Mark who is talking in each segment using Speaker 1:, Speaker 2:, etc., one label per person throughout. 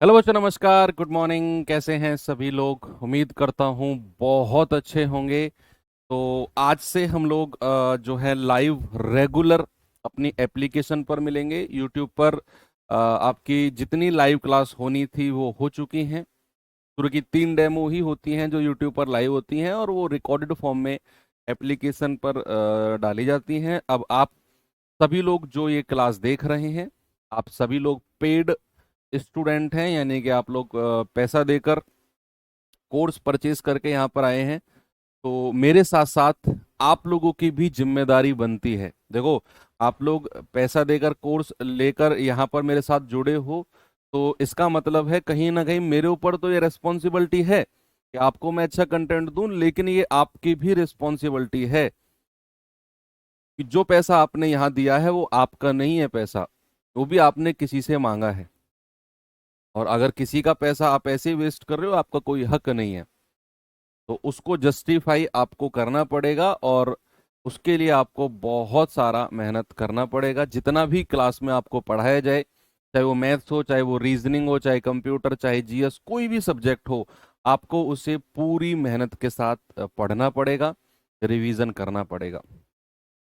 Speaker 1: Hello बच्चों, नमस्कार, good morning. कैसे हैं सभी लोग? उम्मीद करता हूँ बहुत अच्छे होंगे। तो आज से हम लोग जो है लाइव रेगुलर अपनी एप्लीकेशन पर मिलेंगे यूट्यूब पर। आपकी जितनी लाइव क्लास होनी थी वो हो चुकी हैं। शुरू की 3 डेमो ही होती हैं जो यूट्यूब पर लाइव होती हैं, और वो रिकॉर्डेड फॉर्म में एप्लीकेशन पर डाली जाती हैं। अब आप सभी लोग जो ये क्लास देख रहे हैं, आप सभी लोग पेड स्टूडेंट हैं, यानी कि आप लोग पैसा देकर कोर्स परचेज करके यहाँ पर आए हैं। तो मेरे साथ साथ आप लोगों की भी जिम्मेदारी बनती है। देखो, आप लोग पैसा देकर कोर्स लेकर यहाँ पर मेरे साथ जुड़े हो, तो इसका मतलब है कहीं ना कहीं मेरे ऊपर तो ये रिस्पॉन्सिबिलिटी है कि आपको मैं अच्छा कंटेंट दूं, लेकिन ये आपकी भी रिस्पॉन्सिबिलिटी है कि जो पैसा आपने यहाँ दिया है वो आपका नहीं है पैसा, वो भी आपने किसी से मांगा है। और अगर किसी का पैसा आप ऐसे ही वेस्ट कर रहे हो, आपका कोई हक नहीं है। तो उसको जस्टिफाई आपको करना पड़ेगा, और उसके लिए आपको बहुत सारा मेहनत करना पड़ेगा। जितना भी क्लास में आपको पढ़ाया जाए, चाहे वो मैथ्स हो, चाहे वो रीजनिंग हो, चाहे कंप्यूटर, चाहे जीएस, कोई भी सब्जेक्ट हो, आपको उसे पूरी मेहनत के साथ पढ़ना पड़ेगा, रिवीजन करना पड़ेगा।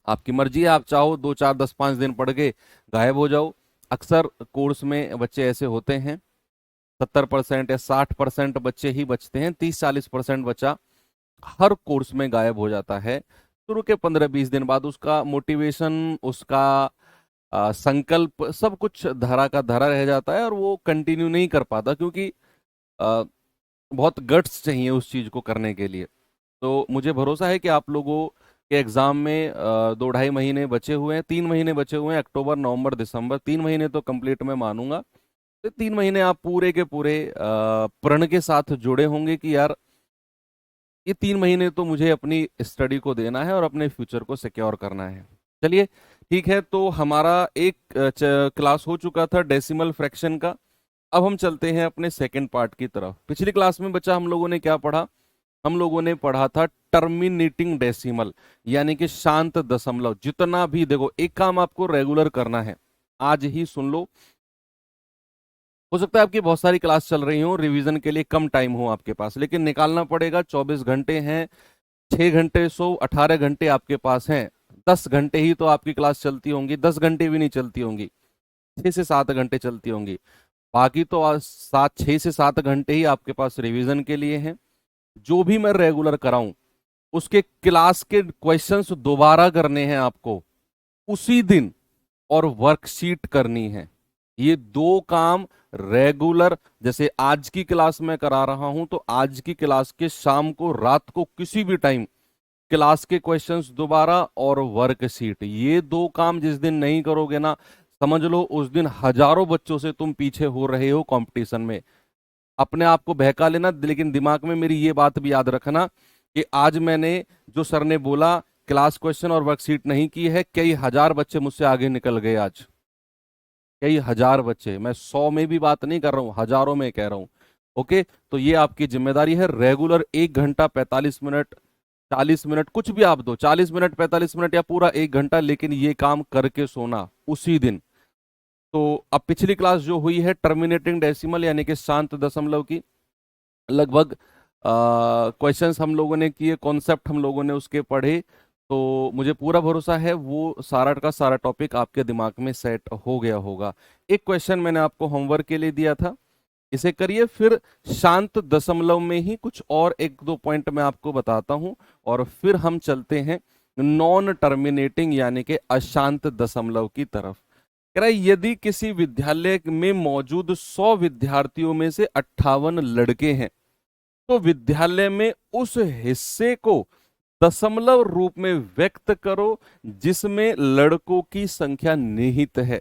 Speaker 1: आपकी मर्जी है, आप चाहो 2 4 10 5 दिन पढ़ के गायब हो जाओ। अक्सर कोर्स में बच्चे ऐसे होते हैं, 70% या 60% बच्चे ही बचते हैं, 30 40% बच्चा हर कोर्स में गायब हो जाता है। शुरू के 15 20 दिन बाद उसका मोटिवेशन, उसका संकल्प, सब कुछ धरा का धरा रह जाता है, और वो कंटिन्यू नहीं कर पाता, क्योंकि अ, बहुत गट्स चाहिए उस चीज को करने के लिए। तो मुझे भरोसा है कि आप लोगों के एग्जाम में 2 ढाई महीने बचे हुए हैं, 3 महीने बचे हुए हैं, अक्टूबर नवंबर दिसंबर, 3 महीने तो कंप्लीट मैं मानूंगा। तो 3 महीने आप पूरे के पूरे प्रण के साथ जुड़े होंगे कि यार, ये 3 महीने तो मुझे अपनी स्टडी को देना है और अपने फ्यूचर को सिक्योर करना है। चलिए, ठीक है। तो हमारा एक क्लास हो चुका था डेसिमल फ्रैक्शन का। अब हम चलते हैं अपने सेकंड पार्ट की तरफ। पिछली क्लास में बच्चा हम लोगों ने क्या पढ़ा? हम लोगों ने पढ़ा था टर्मिनेटिंग डेसिमल, यानी कि शांत दशमलव। जितना भी, देखो, एक काम आपको रेगुलर करना है, आज ही सुन लो। हो सकता है आपकी बहुत सारी क्लास चल रही हो, रिवीजन के लिए कम टाइम हो आपके पास, लेकिन निकालना पड़ेगा। 24 घंटे हैं, 6 घंटे सो 18 घंटे आपके पास हैं। 10 घंटे ही तो आपकी क्लास चलती होंगी, 10 घंटे भी नहीं चलती होंगी, 6 से 7 घंटे चलती होंगी। बाकी तो आज 6 से 7 घंटे ही आपके पास रिवीजन के लिए हैं। जो भी मैं रेगुलर कराऊं, उसके क्लास के क्वेश्चंस दोबारा करने हैं आपको उसी दिन, और वर्कशीट करनी है। ये दो काम रेगुलर, जैसे आज की क्लास में करा रहा हूं, तो आज की क्लास के शाम को, रात को, किसी भी टाइम क्लास के क्वेश्चंस दोबारा और वर्कशीट, ये दो काम जिस दिन नहीं करोगे ना, समझ लो उस दिन हजारों बच्चों से तुम पीछे हो रहे हो कंपटीशन में। अपने आप को बहका लेना, लेकिन दिमाग में मेरी ये बात भी याद रखना कि आज मैंने जो सर ने बोला, क्लास क्वेश्चन और वर्कशीट नहीं की है, कई हजार बच्चे मुझसे आगे निकल गए आज। कई हजार बच्चे, मैं 100 में भी बात नहीं कर रहा हूं, हजारों में कह रहा हूं। ओके, तो ये आपकी जिम्मेदारी है। रेगुलर 1 घंटा 45 मिनट, 40 मिनट, कुछ भी आप दो, 40 मिनट, 45 मिनट, या पूरा 1 घंटा, लेकिन ये काम करके सोना उसी दिन। तो अब पिछली क्लास जो हुई है टर्मिनेटिंग डेसिमल, यानी कि शांत दशमलव की, लगभग क्वेश्चंस हम लोगों ने किए, कॉन्सेप्ट हम लोगों ने उसके पढ़े। तो मुझे पूरा भरोसा है वो सारा का सारा टॉपिक आपके दिमाग में सेट हो गया होगा। एक क्वेश्चन मैंने आपको होमवर्क के लिए दिया था, इसे करिए। फिर शांत दशमलव में ही कुछ और एक दो पॉइंट मैं आपको बताता हूं, और फिर हम चलते हैं नॉन टर्मिनेटिंग, यानी कि अशांत दशमलव की तरफ। कह रहा है, यदि किसी विद्यालय में मौजूद 100 विद्यार्थियों में से 58 लड़के हैं, तो विद्यालय में उस हिस्से को दशमलव रूप में व्यक्त करो जिसमें लड़कों की संख्या निहित है।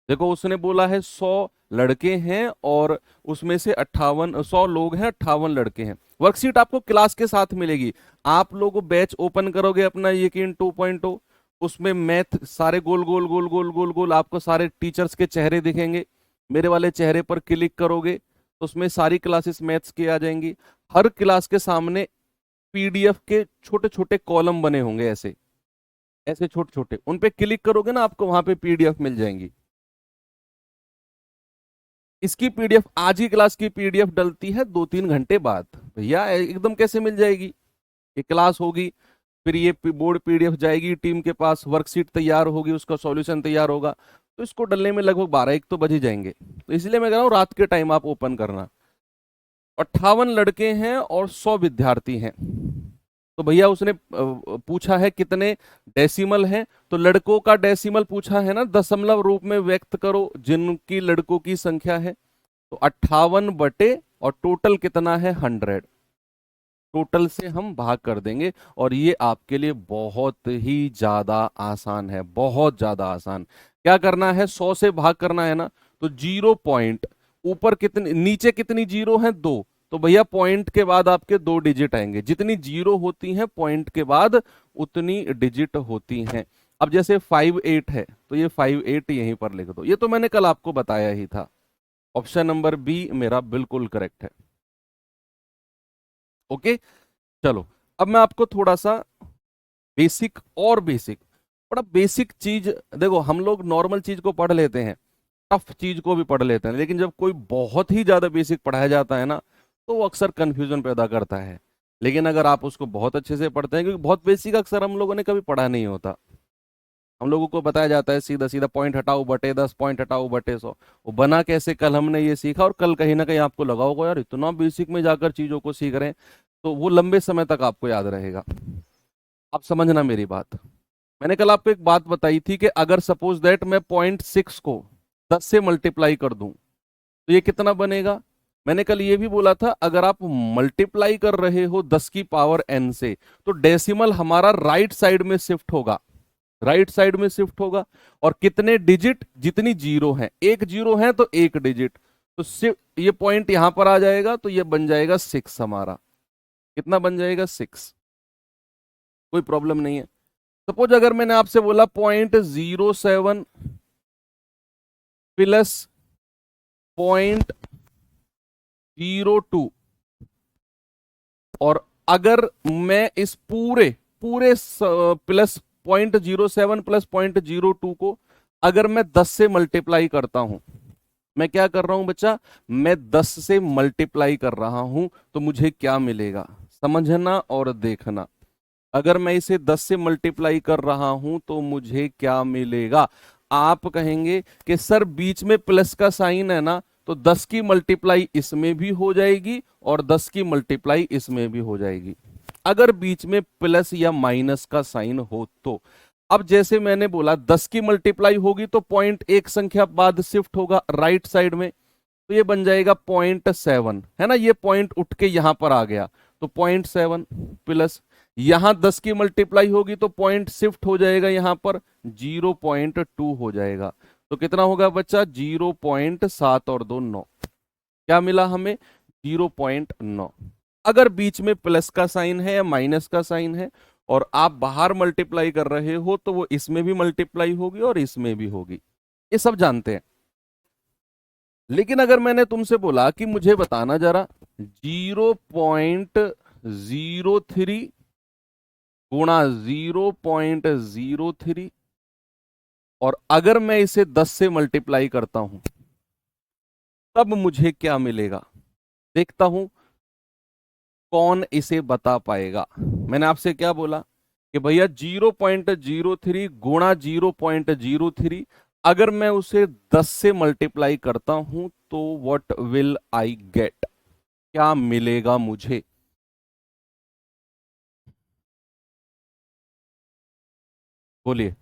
Speaker 1: देखो, उसने बोला है 100 लड़के हैं, और उसमें से 58, 100 लोग हैं, 58 लड़के हैं। वर्कशीट आपको क्लास के साथ मिलेगी। आप लोग बैच ओपन करोगे अपना यकीन 2.0, उसमें मैथ सारे गोल गोल गोल गोल गोल गोल आपको सारे टीचर्स के चेहरे दिखेंगे। मेरे वाले चेहरे पर क्लिक करोगे तो उसमें सारी क्लासेस मैथ्स की आ जाएंगी। हर क्लास के सामने पीडीएफ के छोटे छोटे कॉलम बने होंगे, ऐसे ऐसे छोटे छोटे, उन पे क्लिक करोगे ना, आपको वहां पे पीडीएफ मिल जाएंगी। इसकी पीडीएफ, आज की क्लास की पीडीएफ डलती है 2-3 घंटे बाद। भैया एकदम कैसे मिल जाएगी? ये क्लास होगी, फिर ये बोर्ड पीडीएफ जाएगी टीम के पास, वर्कशीट तैयार होगी, उसका सॉल्यूशन तैयार होगा, तो इसको डलने में लगभग 12-1 तो बज ही जाएंगे। तो इसलिए मैं कह रहा हूँ रात के टाइम आप ओपन करना। 58 लड़के हैं और 100 विद्यार्थी हैं। तो भैया उसने पूछा है कितने डेसिमल हैं, तो लड़कों का डेसिमल पूछा है ना, दशमलव रूप में व्यक्त करो जिनकी लड़कों की संख्या है। तो 58 बटे और टोटल कितना है 100, टोटल से हम भाग कर देंगे। और ये आपके लिए बहुत ही ज्यादा आसान है, बहुत ज्यादा आसान। क्या करना है, 100 से भाग करना है ना, तो 0 पॉइंट, ऊपर कितनी नीचे कितनी जीरो है 2, तो भैया पॉइंट के बाद आपके 2 डिजिट आएंगे। जितनी जीरो होती हैं पॉइंट के बाद उतनी डिजिट होती हैं। अब जैसे 58 है तो ये 58 यहीं पर लिख दो। ये तो मैंने कल आपको बताया ही था। ऑप्शन नंबर बी मेरा बिल्कुल करेक्ट है। ओके, चलो अब मैं आपको थोड़ा सा बेसिक और बेसिक, बड़ा बेसिक चीज, देखो हम लोग नॉर्मल चीज को पढ़ लेते हैं, टफ चीज को भी पढ़ लेते हैं, लेकिन जब कोई बहुत ही ज्यादा बेसिक पढ़ाया जाता है ना, तो वो अक्सर कंफ्यूजन पैदा करता है। लेकिन अगर आप उसको बहुत अच्छे से पढ़ते हैं, क्योंकि बहुत बेसिक अक्सर हम लोगों ने कभी पढ़ा नहीं होता, हम लोगों को बताया जाता है सीधा सीधा पॉइंट हटाओ बटे 10, पॉइंट हटाओ बटे 100। वो बना कैसे, कल हमने ये सीखा, और कल कहीं ना कहीं आपको लगा होगा यार इतना बेसिक में जाकर चीजों को सीख रहे हैं, तो वो लंबे समय तक आपको याद रहेगा। आप समझना मेरी बात। मैंने कल आपको एक बात बताई थी कि अगर सपोज दैट मैं 0.6 को 10 से मल्टीप्लाई कर दूं तो ये कितना बनेगा। मैंने कल ये भी बोला था अगर आप मल्टीप्लाई कर रहे हो 10 की पावर n से, तो डेसिमल हमारा राइट साइड में शिफ्ट होगा, राइट साइड में शिफ्ट होगा। और कितने डिजिट, जितनी जीरो है, एक जीरो है तो एक डिजिट, तो सिर्फ ये पॉइंट यहां पर आ जाएगा, तो ये बन जाएगा 6 हमारा। कितना बन जाएगा 6। कोई प्रॉब्लम नहीं है। सपोज अगर मैंने आपसे बोला 0.07 प्लस 0.02, और अगर मैं इस पूरे पूरे प्लस 0.07 प्लस 0.02 को अगर मैं 10 से मल्टीप्लाई करता हूं, मैं क्या कर रहा हूं बच्चा, मैं 10 से मल्टीप्लाई कर रहा हूं, तो मुझे क्या मिलेगा, समझना और देखना। अगर मैं इसे 10 से मल्टीप्लाई कर रहा हूं तो मुझे क्या मिलेगा। आप कहेंगे कि सर बीच में प्लस का साइन है ना, तो 10 की मल्टीप्लाई इसमें भी हो जाएगी और 10 की मल्टीप्लाई इसमें भी हो जाएगी, अगर बीच में प्लस या माइनस का साइन हो तो। अब जैसे मैंने बोला 10 की मल्टीप्लाई होगी तो पॉइंट एक संख्या बाद शिफ्ट होगा राइट साइड में, तो ये बन जाएगा 0.7, है ना, ये पॉइंट उठ के यहां पर आ गया, तो 0.7 प्लस यहां 10 की मल्टीप्लाई होगी तो पॉइंट शिफ्ट हो जाएगा यहां पर 0.2 हो जाएगा, तो कितना होगा बच्चा 0.7 और 2 9। क्या मिला हमें 0.9। अगर बीच में प्लस का साइन है या माइनस का साइन है और आप बाहर मल्टीप्लाई कर रहे हो, तो वो इसमें भी मल्टीप्लाई होगी और इसमें भी होगी, ये सब जानते हैं। लेकिन अगर मैंने तुमसे बोला कि मुझे बताना जरा 0.03 गुणा 0.03, और अगर मैं इसे 10 से मल्टीप्लाई करता हूं तब मुझे क्या मिलेगा, देखता हूं कौन इसे बता पाएगा। मैंने आपसे क्या बोला कि भैया 0.03 गुणा 0.03, अगर मैं उसे 10 से मल्टीप्लाई करता हूं तो व्हाट विल आई गेट, क्या मिलेगा मुझे। बोलिए।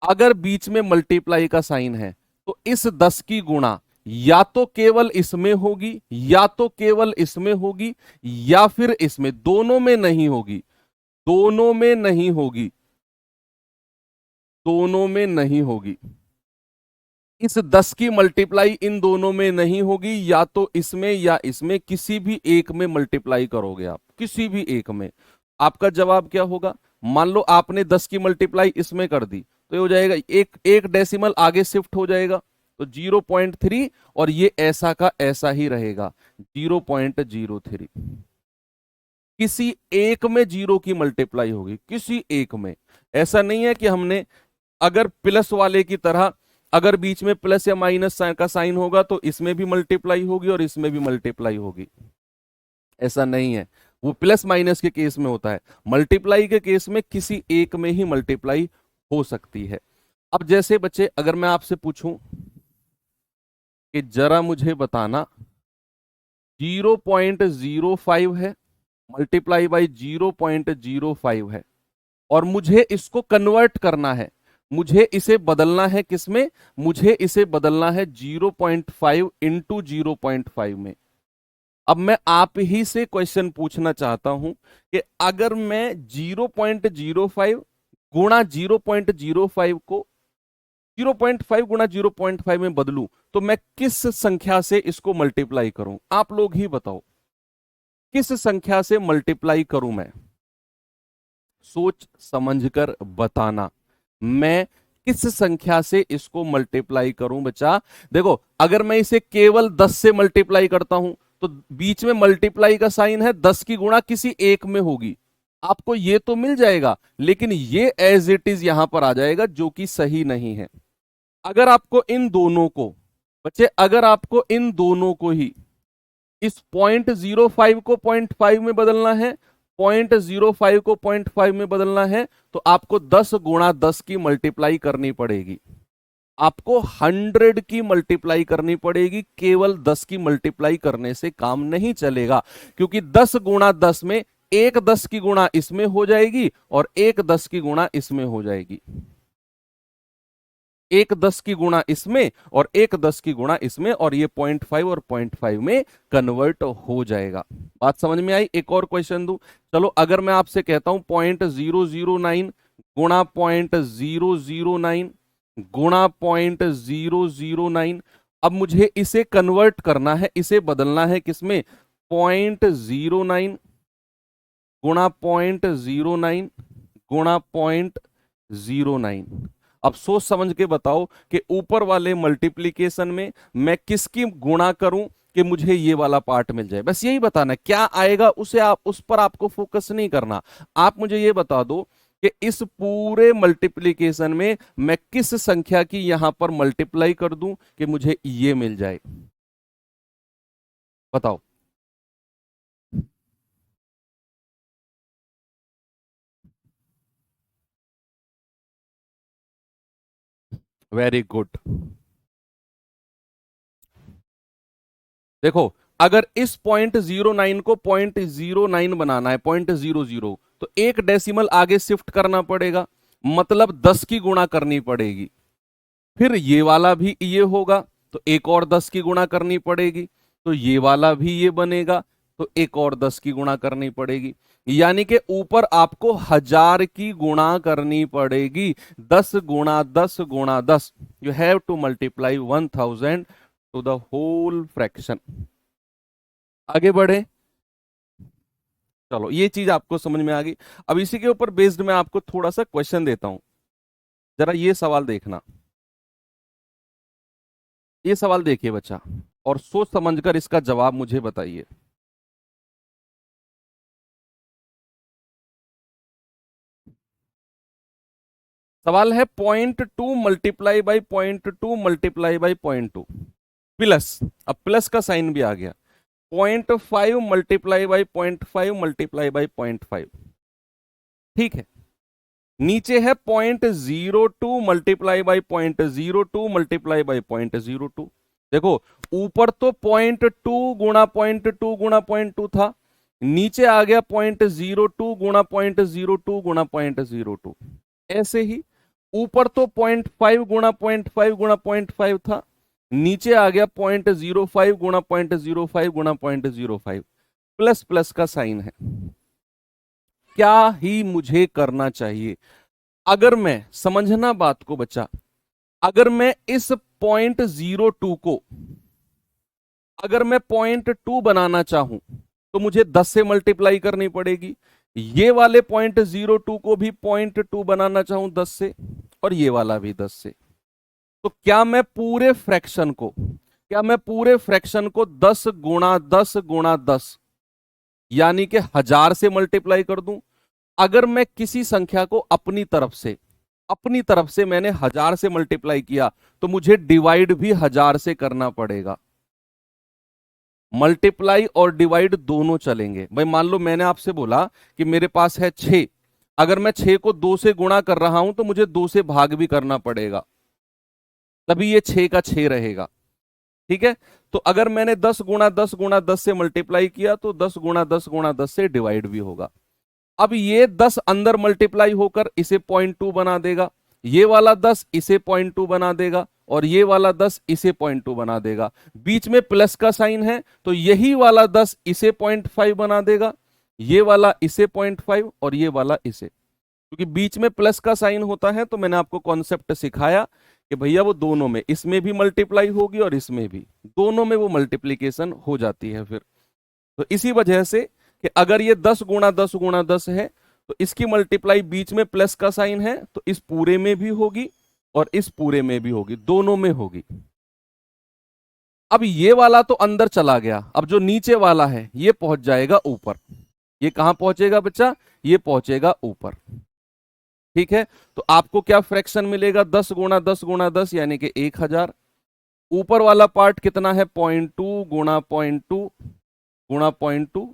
Speaker 1: अगर बीच में मल्टीप्लाई का साइन है तो इस 10 की गुणा या तो केवल इसमें होगी, या तो केवल इसमें होगी, या फिर इसमें, दोनों में नहीं होगी, दोनों में नहीं होगी, दोनों में नहीं होगी। इस 10 की मल्टीप्लाई इन दोनों में नहीं होगी, या तो इसमें या इसमें, किसी भी एक में मल्टीप्लाई करोगे आप, किसी भी एक में। आपका जवाब क्या होगा, मान लो आपने 10 की मल्टीप्लाई इसमें कर दी, तो ये हो जाएगा एक एक डेसिमल आगे शिफ्ट हो जाएगा, तो 0.3, और ये ऐसा का ऐसा ही रहेगा 0.03। किसी एक में जीरो की मल्टीप्लाई होगी, किसी एक में। ऐसा नहीं है कि हमने अगर प्लस वाले की तरह अगर बीच में प्लस या माइनस का साइन होगा तो इसमें भी मल्टीप्लाई होगी और इसमें भी मल्टीप्लाई होगी। ऐसा नहीं है, वो प्लस माइनस के केस में होता है, मल्टीप्लाई के केस में किसी एक में ही मल्टीप्लाई हो सकती है। अब जैसे बच्चे अगर मैं आपसे पूछूं कि जरा मुझे बताना 0.05 है मल्टीप्लाई बाई 0.05 है और मुझे इसको कन्वर्ट करना है, मुझे इसे बदलना है किसमें, मुझे इसे बदलना है 0.5 इंटू 0.5 में। अब मैं आप ही से क्वेश्चन पूछना चाहता हूं कि अगर मैं 0.05 गुणा 0.05 को 0.5 गुणा 0.5 में बदलूं तो मैं किस संख्या से इसको मल्टीप्लाई करूं, आप लोग ही बताओ किस संख्या से मल्टीप्लाई करूं मैं, सोच समझकर बताना, मैं किस संख्या से इसको मल्टीप्लाई करूं बच्चा। देखो अगर मैं इसे केवल 10 से मल्टीप्लाई करता हूं तो बीच में मल्टीप्लाई का साइन है, 10 की गुणा किसी एक में होगी, आपको ये तो मिल जाएगा, लेकिन ये एज इट इज यहां पर आ जाएगा जो कि सही नहीं है। अगर आपको इन दोनों को बच्चे, अगर आपको इन दोनों को ही इस 0.05 को 0.5 में बदलना है, 0.05 को 0.5 में बदलना है, तो आपको 10 गुणा 10 की मल्टीप्लाई करनी पड़ेगी, आपको 100 की मल्टीप्लाई करनी पड़ेगी। केवल 10 की मल्टीप्लाई करने से काम नहीं चलेगा, क्योंकि 10 गुणा 10 में एक 10 की गुणा इसमें हो जाएगी और एक 10 की गुणा इसमें हो जाएगी, एक 10 की गुणा इसमें और एक 10 की गुणा इसमें, और ये 0.5 और 0.5 में कन्वर्ट हो जाएगा। बात समझ में आई? एक और क्वेश्चन दूं, चलो अगर मैं आपसे कहता हूं 0.009 गुणा 0.009 गुणा 0.009, अब मुझे इसे कन्वर्ट करना है, इसे बदलना है किसमें, 0.09 गुणा 0.09 गुणा 0.09। अब सोच समझ के बताओ कि ऊपर वाले मल्टीप्लीकेशन में मैं किसकी गुणा करूं कि मुझे ये वाला पार्ट मिल जाए, बस यही बताना, क्या आएगा उसे आप उस पर आपको फोकस नहीं करना। आप मुझे ये बता दो कि इस पूरे मल्टीप्लीकेशन में मैं किस संख्या की यहां पर मल्टीप्लाई कर दूं कि मुझे ये मिल जाए, बताओ। Very good. देखो अगर इस 0.09 को 0.09 बनाना है, 0.00, तो एक डेसिमल आगे शिफ्ट करना पड़ेगा, मतलब 10 की गुणा करनी पड़ेगी, फिर ये वाला भी ये होगा तो एक और 10 की गुणा करनी पड़ेगी, तो ये वाला भी ये बनेगा तो एक और 10 की गुणा करनी पड़ेगी, यानी कि ऊपर आपको 1000 की गुणा करनी पड़ेगी। 10 गुणा 10 गुणा 10, you have to multiply 1000 to the whole fraction. आगे बढ़े, चलो ये चीज आपको समझ में आ गई। अब इसी के ऊपर बेस्ड मैं आपको थोड़ा सा क्वेश्चन देता हूं, जरा ये सवाल देखना, ये सवाल देखिए बच्चा और सोच समझकर इसका जवाब मुझे बताइए। सवाल है 0.2 multiply by 0.2 multiply by 0.2 plus, अब प्लस का साइन भी आ गया, 0.5 मल्टीप्लाई बाई 0.5 मल्टीप्लाई बाई 0.5, ठीक है। नीचे है 0.02 मल्टीप्लाई बाई 0.02 मल्टीप्लाई बाई 0.02। देखो ऊपर तो 0.2 गुणा 0.2 गुणा 0.2 था, नीचे आ गया 0.02 गुणा 0.02 गुणा 0.02। ऐसे ही ऊपर तो 0.5 गुणा 0.5 गुणा 0.5 था, नीचे आ गया 0.05 गुणा 0.05 गुणा 0.05, प्लस प्लस का साइन है। क्या ही मुझे करना चाहिए? अगर मैं, समझना बात को बच्चा, अगर मैं इस 0.02 को अगर मैं 0.2 बनाना चाहूं तो मुझे 10 से मल्टीप्लाई करनी पड़ेगी, ये वाले 0.02 को भी 0.2 बनाना चाहूं 10 से, और ये वाला भी 10 से, तो क्या मैं पूरे फ्रैक्शन को 10 गुणा 10 गुणा 10 यानी कि 1000 से मल्टीप्लाई कर दूं? अगर मैं किसी संख्या को अपनी तरफ से अपनी तरफ से मैंने 1000 से मल्टीप्लाई किया, तो मुझे डिवाइड भी 1000 से करना पड़ेगा। मल्टीप्लाई और डिवाइड दोनों चलेंगे। भाई मान लो मैंने आपसे बोला कि मेरे पास है 6, अगर मैं 6 को 2 से गुणा कर रहा हूं तो मुझे 2 से भाग भी करना पड़ेगा, तभी ये 6 का 6 रहेगा। ठीक है, तो अगर मैंने 10 गुणा 10 गुणा 10 से मल्टीप्लाई किया तो 10 गुणा 10 गुणा 10 से डिवाइड भी होगा। अब ये 10 अंदर मल्टीप्लाई होकर इसे 0.2 बना देगा, ये वाला 10 इसे 0.2 बना देगा, और ये वाला 10 इसे 0.2 बना देगा। बीच में प्लस का साइन है तो यही वाला 10 इसे 0.5 बना देगा, ये वाला इसे 0.5 और ये वाला इसे। क्योंकि बीच में प्लस का साइन होता है तो मैंने आपको कॉन्सेप्ट सिखाया कि भैया वो दोनों में, इसमें भी मल्टीप्लाई होगी और इसमें भी, दोनों में वो मल्टीप्लीकेशन हो जाती है फिर। तो इसी वजह से कि अगर ये 10 गुणा 10 गुणा 10 है तो इसकी मल्टीप्लाई बीच में प्लस का साइन है तो इस पूरे में भी होगी और इस पूरे में भी होगी, दोनों में होगी। अब ये वाला तो अंदर चला गया, अब जो नीचे वाला है ये पहुंच जाएगा ऊपर। ये कहां पहुंचेगा बच्चा? ये पहुंचेगा ऊपर। ठीक है, तो आपको क्या फ्रैक्शन मिलेगा? 10 गुणा 10 गुणा 10 यानी कि 1000। ऊपर वाला पार्ट कितना है? 0.2 गुणा 0.2 गुणा 0.2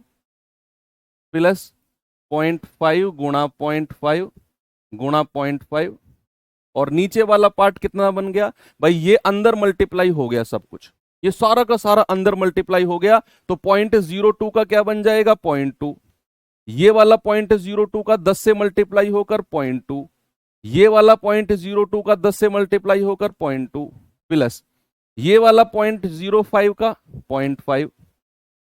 Speaker 1: प्लस 0.5 गुणा 0.5 गुणा 0.5, और नीचे वाला पार्ट कितना बन गया भाई? ये अंदर मल्टीप्लाई हो गया सब कुछ, ये सारा का सारा अंदर मल्टीप्लाई हो गया, तो 0.02 का क्या बन जाएगा? 0.2। ये वाला 0.02 का 10 से मल्टीप्लाई होकर 0.2, ये वाला 0.02 का 10 से मल्टीप्लाई होकर 0.2, प्लस ये वाला 0.05 का 0.5,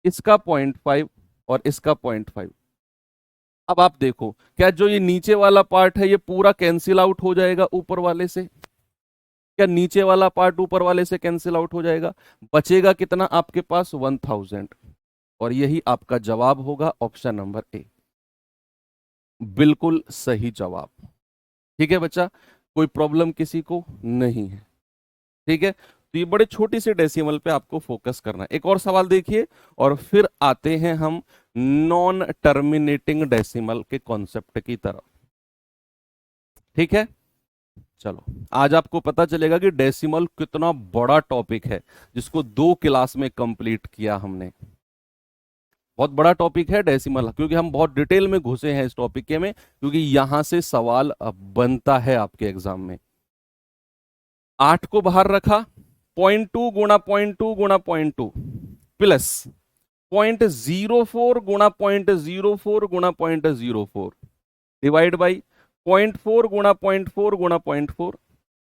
Speaker 1: इसका 0.5 और इसका 0.5। अब आप देखो, क्या जो ये नीचे वाला पार्ट है ये पूरा कैंसिल आउट हो जाएगा ऊपर वाले से? क्या नीचे वाला पार्ट ऊपर वाले से कैंसिल आउट हो जाएगा? बचेगा कितना आपके पास? 1000। और यही आपका जवाब होगा, ऑप्शन नंबर ए, बिल्कुल सही जवाब। ठीक है बच्चा, कोई प्रॉब्लम किसी को नहीं है? ठीक है, तो ये बड़े छोटी सी डेसिमल पे आपको फोकस करना है। एक और सवाल देखिए और फिर आते हैं हम नॉन टर्मिनेटिंग डेसिमल के कॉन्सेप्ट की तरफ। ठीक है, चलो आज आपको पता चलेगा कि डेसिमल कितना बड़ा टॉपिक है, जिसको 2 क्लास में कंप्लीट किया हमने। बहुत बड़ा टॉपिक है डेसिमल, क्योंकि हम बहुत डिटेल में घुसे हैं इस टॉपिक के में, क्योंकि यहां से सवाल बनता है आपके एग्जाम में। 8 को बाहर रखा, 0.2 गुणा 0.2 गुणा 0.2 प्लस 0.04 गुणा 0.04 गुणा 0.04 डिवाइड बाई 0.4 गुणा 0.4 गुणा 0.4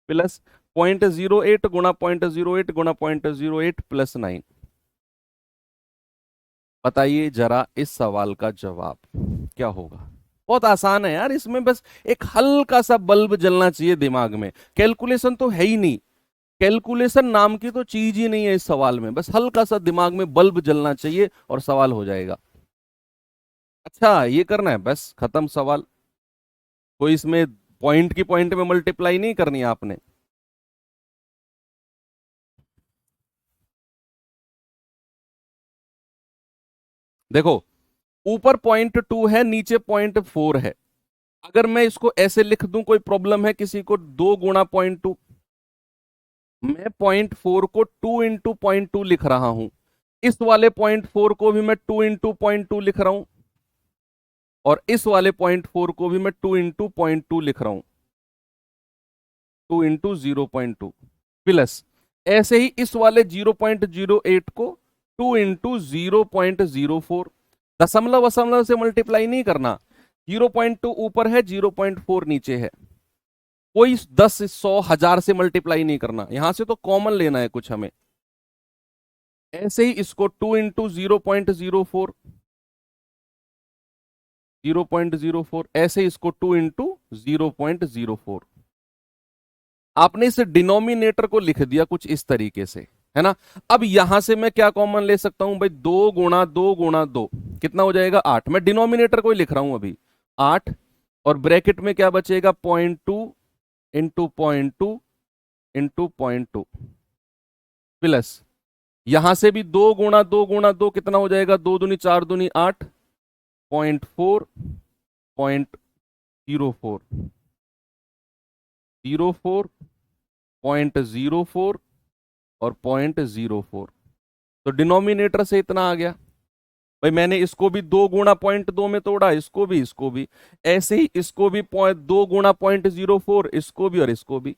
Speaker 1: प्लस 0.08 गुणा 0.08 गुणा 0.08 प्लस 9। बताइए जरा इस सवाल का जवाब क्या होगा? बहुत आसान है यार, इसमें बस एक हल्का सा बल्ब जलना चाहिए दिमाग में, कैलकुलेशन तो है ही नहीं, कैलकुलेशन नाम की तो चीज ही नहीं है इस सवाल में, बस हल्का सा दिमाग में बल्ब जलना चाहिए और सवाल हो जाएगा। अच्छा ये करना है, बस खत्म सवाल। कोई इसमें पॉइंट की पॉइंट में मल्टीप्लाई नहीं करनी है आपने। देखो, ऊपर 0.2 है, नीचे 0.4 है। अगर मैं इसको ऐसे लिख दूं, कोई प्रॉब्लम है किसी को? 2 गुणा 0.2, मैं 0.4 को 2 इंटू 0.2 लिख रहा हूं, इस वाले 0.4 को भी मैं 2 इंटू 0.2 लिख रहा हूं, और इस वाले 0.4 को भी मैं 2 इंटू 0.2 लिख रहा हूं, 2 इंटू 0.2 प्लस ऐसे ही इस वाले 0.08 को 2 इंटू 0.04। दशमलव वशमलव से मल्टीप्लाई नहीं करना, 0.2 ऊपर है, 0.4 नीचे है, कोई 10 100 1000 से मल्टीप्लाई नहीं करना, यहां से तो कॉमन लेना है कुछ हमें। ऐसे ही इसको 2 इंटू 0.04 0.04, ऐसे इसको 2 इंटू 0.04। आपने इस डिनोमिनेटर को लिख दिया कुछ इस तरीके से, है ना? अब यहां से मैं क्या कॉमन ले सकता हूं भाई? 2 गुणा 2 गुणा 2 कितना हो जाएगा? 8। मैं डिनोमिनेटर को ही लिख रहा हूं अभी, 8, और ब्रैकेट में क्या बचेगा? 0.2 इंटू 0.2 इंटू 0.2 प्लस यहां से भी 2 गुणा 2 गुणा 2 कितना हो जाएगा? 2 दूनी 4 दूनी 8, 0.4 0.04 04, 0.04 और 0.04। तो डिनोमिनेटर से इतना आ गया। भाई मैंने इसको भी 2 गुणा 0.2 में तोड़ा, इसको भी ऐसे ही, इसको भी 2 गुणा 0.04, इसको भी और इसको भी।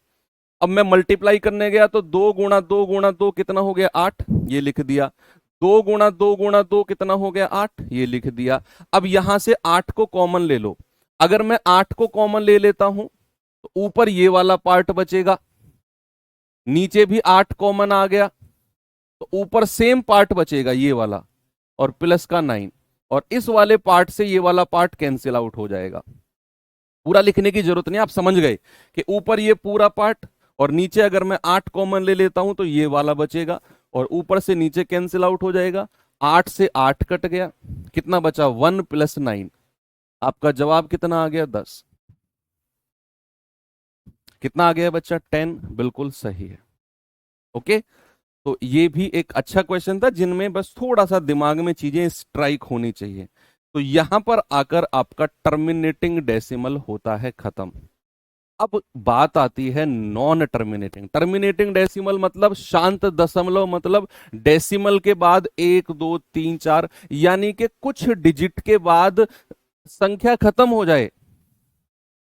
Speaker 1: अब मैं मल्टीप्लाई करने गया तो 2 गुणा 2 गुणा 2 कितना हो गया 8, ये लिख दिया। 2 गुणा 2 गुणा 2 कितना हो गया 8, ये लिख दिया। अब यहां से 8 को कॉमन ले लो। अगर मैं 8 को कॉमन ले लेता हूं तो ऊपर ये वाला पार्ट बचेगा, नीचे भी 8 कॉमन आ गया तो ऊपर सेम पार्ट बचेगा ये वाला, और प्लस का 9, और इस वाले पार्ट से ये वाला पार्ट कैंसिल आउट हो जाएगा। पूरा लिखने की जरूरत नहीं, आप समझ गए कि ऊपर ये पूरा पार्ट और नीचे अगर मैं 8 कॉमन ले लेता हूं तो ये वाला बचेगा, और ऊपर से नीचे कैंसिल आउट हो जाएगा। 8 से 8 कट गया, कितना बचा 1 + 9। आपका जवाब कितना आ गया 10। कितना आ गया बच्चा 10, बिल्कुल सही है। ओके, तो ये भी एक अच्छा क्वेश्चन था जिनमें बस थोड़ा सा दिमाग में चीजें स्ट्राइक होनी चाहिए। तो यहां पर आकर आपका टर्मिनेटिंग डेसिमल होता है खत्म। अब बात आती है नॉन टर्मिनेटिंग। टर्मिनेटिंग डेसिमल मतलब शांत दशमलव, मतलब डेसिमल के बाद 1 2 3 4, यानी कि कुछ डिजिट के बाद संख्या खत्म हो जाए।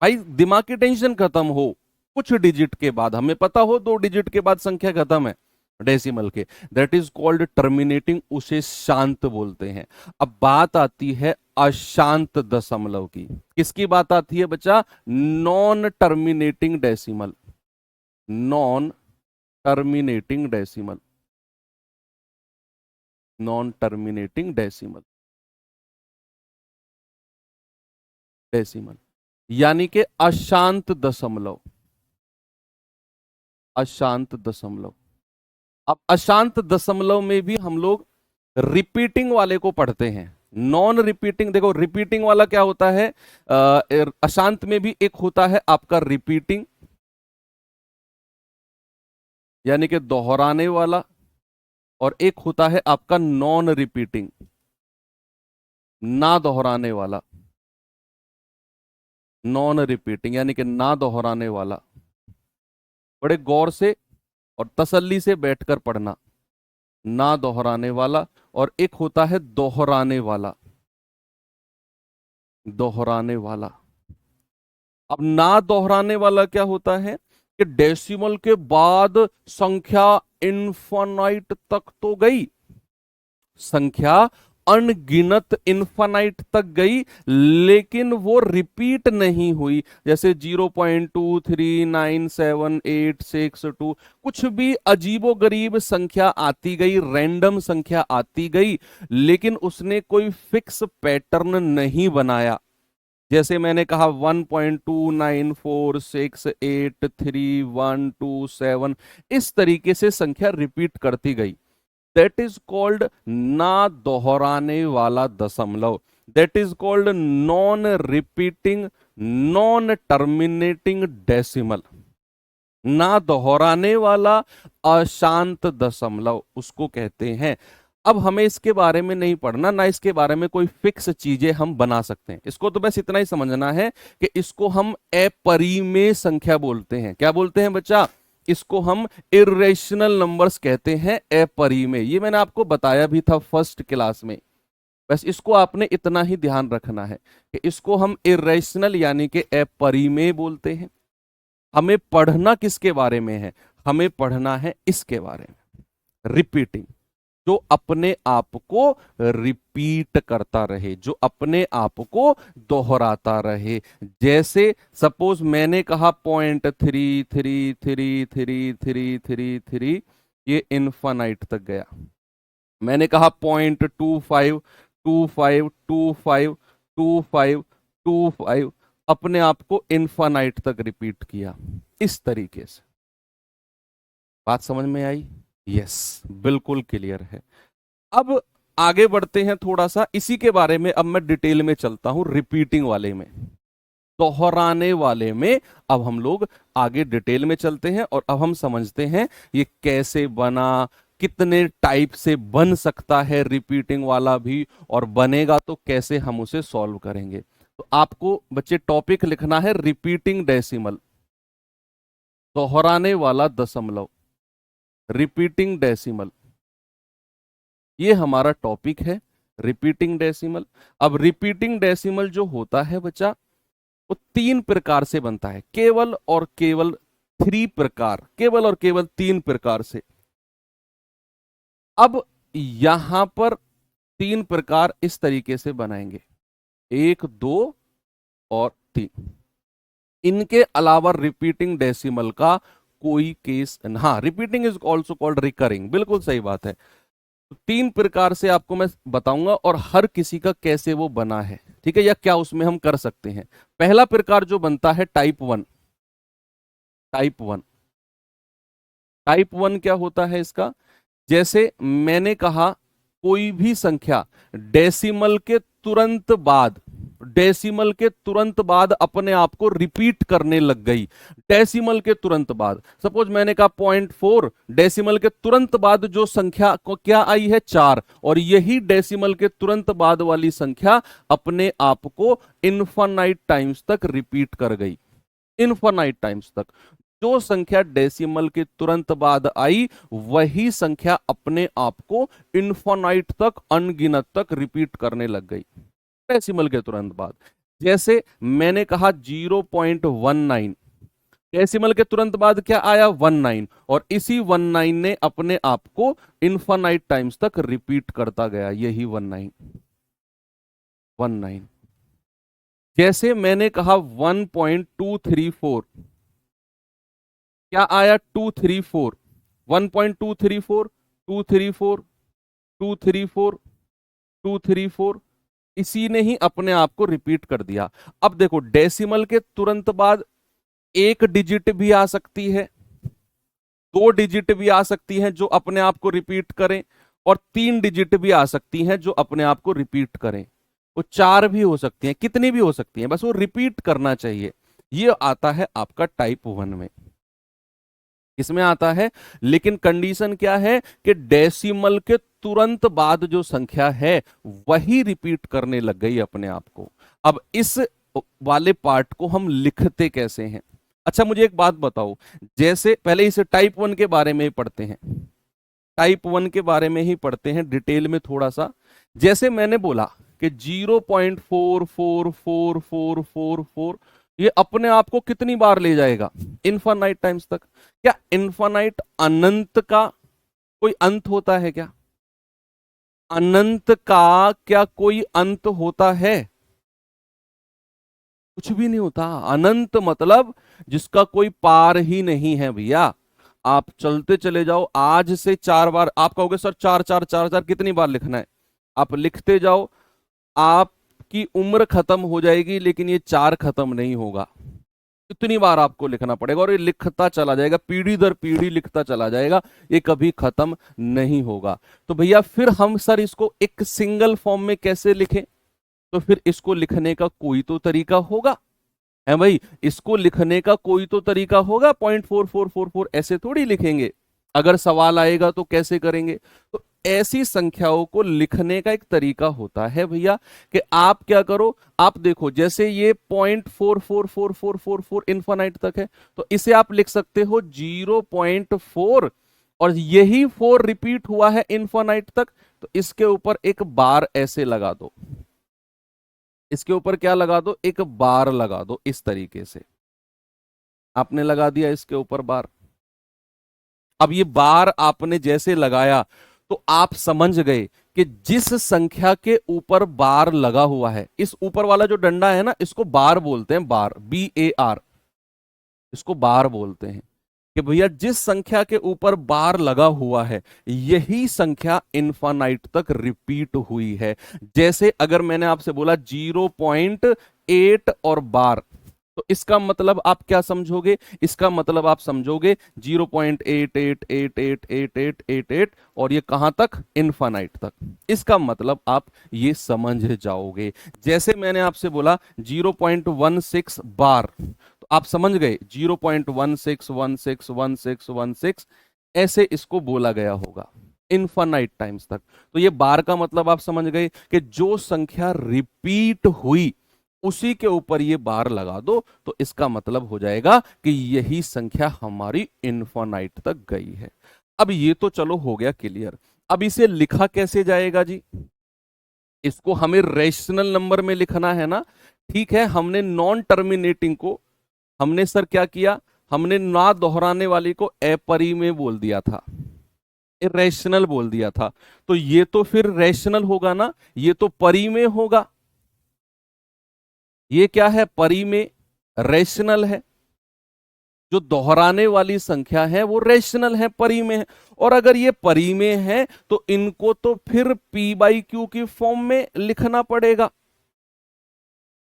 Speaker 1: भाई दिमाग की टेंशन खत्म हो, कुछ डिजिट के बाद, हमें पता हो 2 डिजिट के बाद संख्या खत्म है डेसिमल के, दैट इज कॉल्ड टर्मिनेटिंग, उसे शांत बोलते हैं। अब बात आती है अशांत दशमलव की। किसकी बात आती है बच्चा? Non terminating decimal. Non terminating decimal, non terminating decimal, decimal यानी कि अशांत दशमलव, अशांत दशमलव। अब अशांत दशमलव में भी हम लोग रिपीटिंग वाले को पढ़ते हैं। नॉन रिपीटिंग, देखो रिपीटिंग वाला क्या होता है, अशांत में भी एक होता है आपका रिपीटिंग, यानी कि दोहराने वाला, और एक होता है आपका नॉन रिपीटिंग, ना दोहराने वाला। नॉन रिपीटिंग यानी कि ना दोहराने वाला। बड़े गौर से और तसल्ली से बैठकर पढ़ना। ना दोहराने वाला, और एक होता है दोहराने वाला, दोहराने वाला। अब ना दोहराने वाला क्या होता है कि डेसिमल के बाद संख्या इनफाइनाइट तक तो गई, संख्या अनगिनत इनफाइनाइट तक गई, लेकिन वो रिपीट नहीं हुई। जैसे 0.239786 कुछ भी अजीबो गरीब संख्या आती गई, रैंडम संख्या आती गई, लेकिन उसने कोई फिक्स पैटर्न नहीं बनाया। जैसे मैंने कहा 1.2946831127, इस तरीके से संख्या रिपीट करती गई। दैट इज कॉल्ड ना दोहराने वाला दशमलव, that is called non repeating, non terminating decimal. ना दोहराने वाला अशांत दशमलव उसको कहते हैं। अब हमें इसके बारे में नहीं पढ़ना, ना इसके बारे में कोई फिक्स चीजें हम बना सकते हैं। इसको तो बस इतना ही समझना है कि इसको हम अपरिमेय संख्या बोलते हैं। क्या बोलते हैं बच्चा? इसको हम इरेशनल नंबर्स कहते हैं, अपरिमेय। ये मैंने आपको बताया भी था फर्स्ट क्लास में। बस इसको आपने इतना ही ध्यान रखना है कि इसको हम इरेशनल यानी कि अपरिमेय बोलते हैं। हमें पढ़ना किसके बारे में है? हमें पढ़ना है इसके बारे में, रिपीटिंग, जो अपने आप को रिपीट करता रहे, जो अपने आप को दोहराता रहे। जैसे सपोज मैंने कहा 0.33333333, ये इनफाइनाइट तक गया। मैंने कहा 0.25252525, अपने आप को इनफाइनाइट तक रिपीट किया। इस तरीके से बात समझ में आई? यस, बिल्कुल क्लियर है। अब आगे बढ़ते हैं थोड़ा सा इसी के बारे में। अब मैं डिटेल में चलता हूं, रिपीटिंग वाले में, दोहराने वाले में। अब हम लोग आगे डिटेल में चलते हैं और अब हम समझते हैं ये कैसे बना, कितने टाइप से बन सकता है रिपीटिंग वाला भी, और बनेगा तो कैसे हम उसे सॉल्व करेंगे। तो आपको बच्चे टॉपिक लिखना है रिपीटिंग डेसिमल। दोहराने वाला दशमलव, रिपीटिंग डेसिमल, ये हमारा टॉपिक है, रिपीटिंग डेसिमल। अब रिपीटिंग डेसिमल जो होता है बच्चा, वो तीन प्रकार से बनता है, केवल और केवल थ्री प्रकार, केवल और केवल तीन प्रकार से। अब यहां पर तीन प्रकार इस तरीके से बनाएंगे, एक, दो और तीन। इनके अलावा रिपीटिंग डेसिमल का कोई केस, हाँ, repeating is also called recurring, बिल्कुल सही बात है। तो तीन प्रकार से आपको मैं बताऊंगा और हर किसी का कैसे वो बना है, ठीक है, या क्या उसमें हम कर सकते हैं। पहला प्रकार जो बनता है type one. Type one, type one क्या होता है इसका, जैसे मैंने कहा कोई भी संख्या डेसिमल के तुरंत बाद, डेसिमल के तुरंत बाद अपने आप को रिपीट करने लग गई। डेसिमल के तुरंत बाद, सपोज मैंने कहा 0.4, डेसिमल के तुरंत बाद जो संख्या को क्या आई है, 4, और यही डेसिमल के तुरंत बाद वाली संख्या अपने आप को इनफाइनाइट टाइम्स तक रिपीट कर गई, इनफाइनाइट टाइम्स तक। जो संख्या डेसिमल के तुरंत बाद आई वही संख्या अपने आप को इनफाइनाइट तक, अनगिनत तक रिपीट करने लग गई डेसिमल के तुरंत बाद। जैसे मैंने कहा 0.19, डेसिमल के तुरंत बाद क्या आया, 19, और इसी 19 ने अपने आप को इनफाइनाइट टाइम्स तक रिपीट करता गया, यही 19, 19। जैसे मैंने कहा 1.234, क्या आया, 234, 1.234, 234, 234, 234, इसी ने ही अपने आप को रिपीट कर दिया। अब देखो डेसिमल के तुरंत बाद एक डिजिट भी आ सकती है, दो डिजिट भी आ सकती हैं जो अपने आप को रिपीट करें, और तीन डिजिट भी आ सकती हैं जो अपने आप को रिपीट करें, वो चार भी हो सकती हैं, कितनी भी हो सकती हैं, बस वो रिपीट करना चाहिए। ये आता है आपका टाइप वन में, इसमें आता है। लेकिन कंडीशन क्या है कि डेसिमल के तुरंत बाद जो संख्या है वही रिपीट करने लग गई अपने आप को। अब इस वाले पार्ट को हम लिखते कैसे हैं। अच्छा मुझे एक बात बताओ, जैसे पहले इसे टाइप वन के बारे में ही पढ़ते हैं, टाइप वन के बारे में ही पढ़ते हैं डिटेल में थोड़ा सा। जैसे मैंने बोला कि 0.44444, ये अपने आप को कितनी बार ले जाएगा, इनफाइनाइट टाइम्स तक। क्या इनफाइनाइट अनंत का कोई अंत होता है क्या, अनंत का क्या कोई अंत होता है, कुछ भी नहीं होता। अनंत मतलब जिसका कोई पार ही नहीं है भैया। आप चलते चले जाओ, आज से 4 बार, आप कहोगे सर 4 4 4 4 कितनी बार लिखना है, आप लिखते जाओ, आपकी उम्र खत्म हो जाएगी लेकिन ये 4 खत्म नहीं होगा। इतनी बार आपको लिखना पड़ेगा और ये लिखता चला जाएगा, पीढ़ी दर पीढ़ी लिखता चला जाएगा, ये कभी खत्म नहीं होगा। तो भैया फिर हम सर इसको एक सिंगल फॉर्म में कैसे लिखें, तो फिर इसको लिखने का कोई तो तरीका होगा, है भाई, इसको लिखने का कोई तो तरीका होगा। 0.4444 ऐसे थोड़ी लिखेंगे, अगर सवाल आएगा तो कैसे करेंगे। तो ऐसी संख्याओं को लिखने का एक तरीका होता है भैया, कि आप क्या करो, आप देखो जैसे ये 0.444444 इन्फानाइट तक है, तो इसे आप लिख सकते हो 0.4, और यही 4 रिपीट हुआ है इन्फानाइट तक, तो इसके ऊपर एक बार ऐसे लगा दो, इसके ऊपर क्या लगा दो, एक बार लगा दो, इस तरीके से आपने लगा दिया इसके ऊपर बार। अब ये बार आपने जैसे लगाया तो आप समझ गए कि जिस संख्या के ऊपर बार लगा हुआ है, इस ऊपर वाला जो डंडा है ना, इसको बार बोलते हैं, बार, BAR, इसको बार बोलते हैं। कि भैया जिस संख्या के ऊपर बार लगा हुआ है यही संख्या इनफाइनाइट तक रिपीट हुई है। जैसे अगर मैंने आपसे बोला 0.8 और बार, तो इसका मतलब आप क्या समझोगे, इसका मतलब आप समझोगे 0.88888888 और ये कहां तक, इनफाइनाइट तक। इसका मतलब आप ये समझ जाओगे। जैसे मैंने आपसे बोला 0.16 बार, तो आप समझ गए 0.16161616 ऐसे इसको बोला गया होगा इनफाइनाइट टाइम्स तक। तो ये बार का मतलब आप समझ गए कि जो संख्या रिपीट हुई उसी के ऊपर ये बार लगा दो, तो इसका मतलब हो जाएगा कि यही संख्या हमारी इनफाइनाइट तक गई है। अब ये तो चलो हो गया क्लियर। अब इसे लिखा कैसे जाएगा जी? इसको हमें रेशनल नंबर में लिखना है ना। ठीक है, हमने नॉन टर्मिनेटिंग को हमने सर क्या किया, हमने ना दोहराने वाली को अपरी में बोल दिया था, इरेशनल बोल दिया था। तो ये तो फिर रेशनल होगा ना, ये तो परी में होगा। ये क्या है, परी में रेशनल है। जो दोहराने वाली संख्या है वो रेशनल है, परी में है। और अगर ये परी में है तो इनको तो फिर पी बाई क्यू की फॉर्म में लिखना पड़ेगा।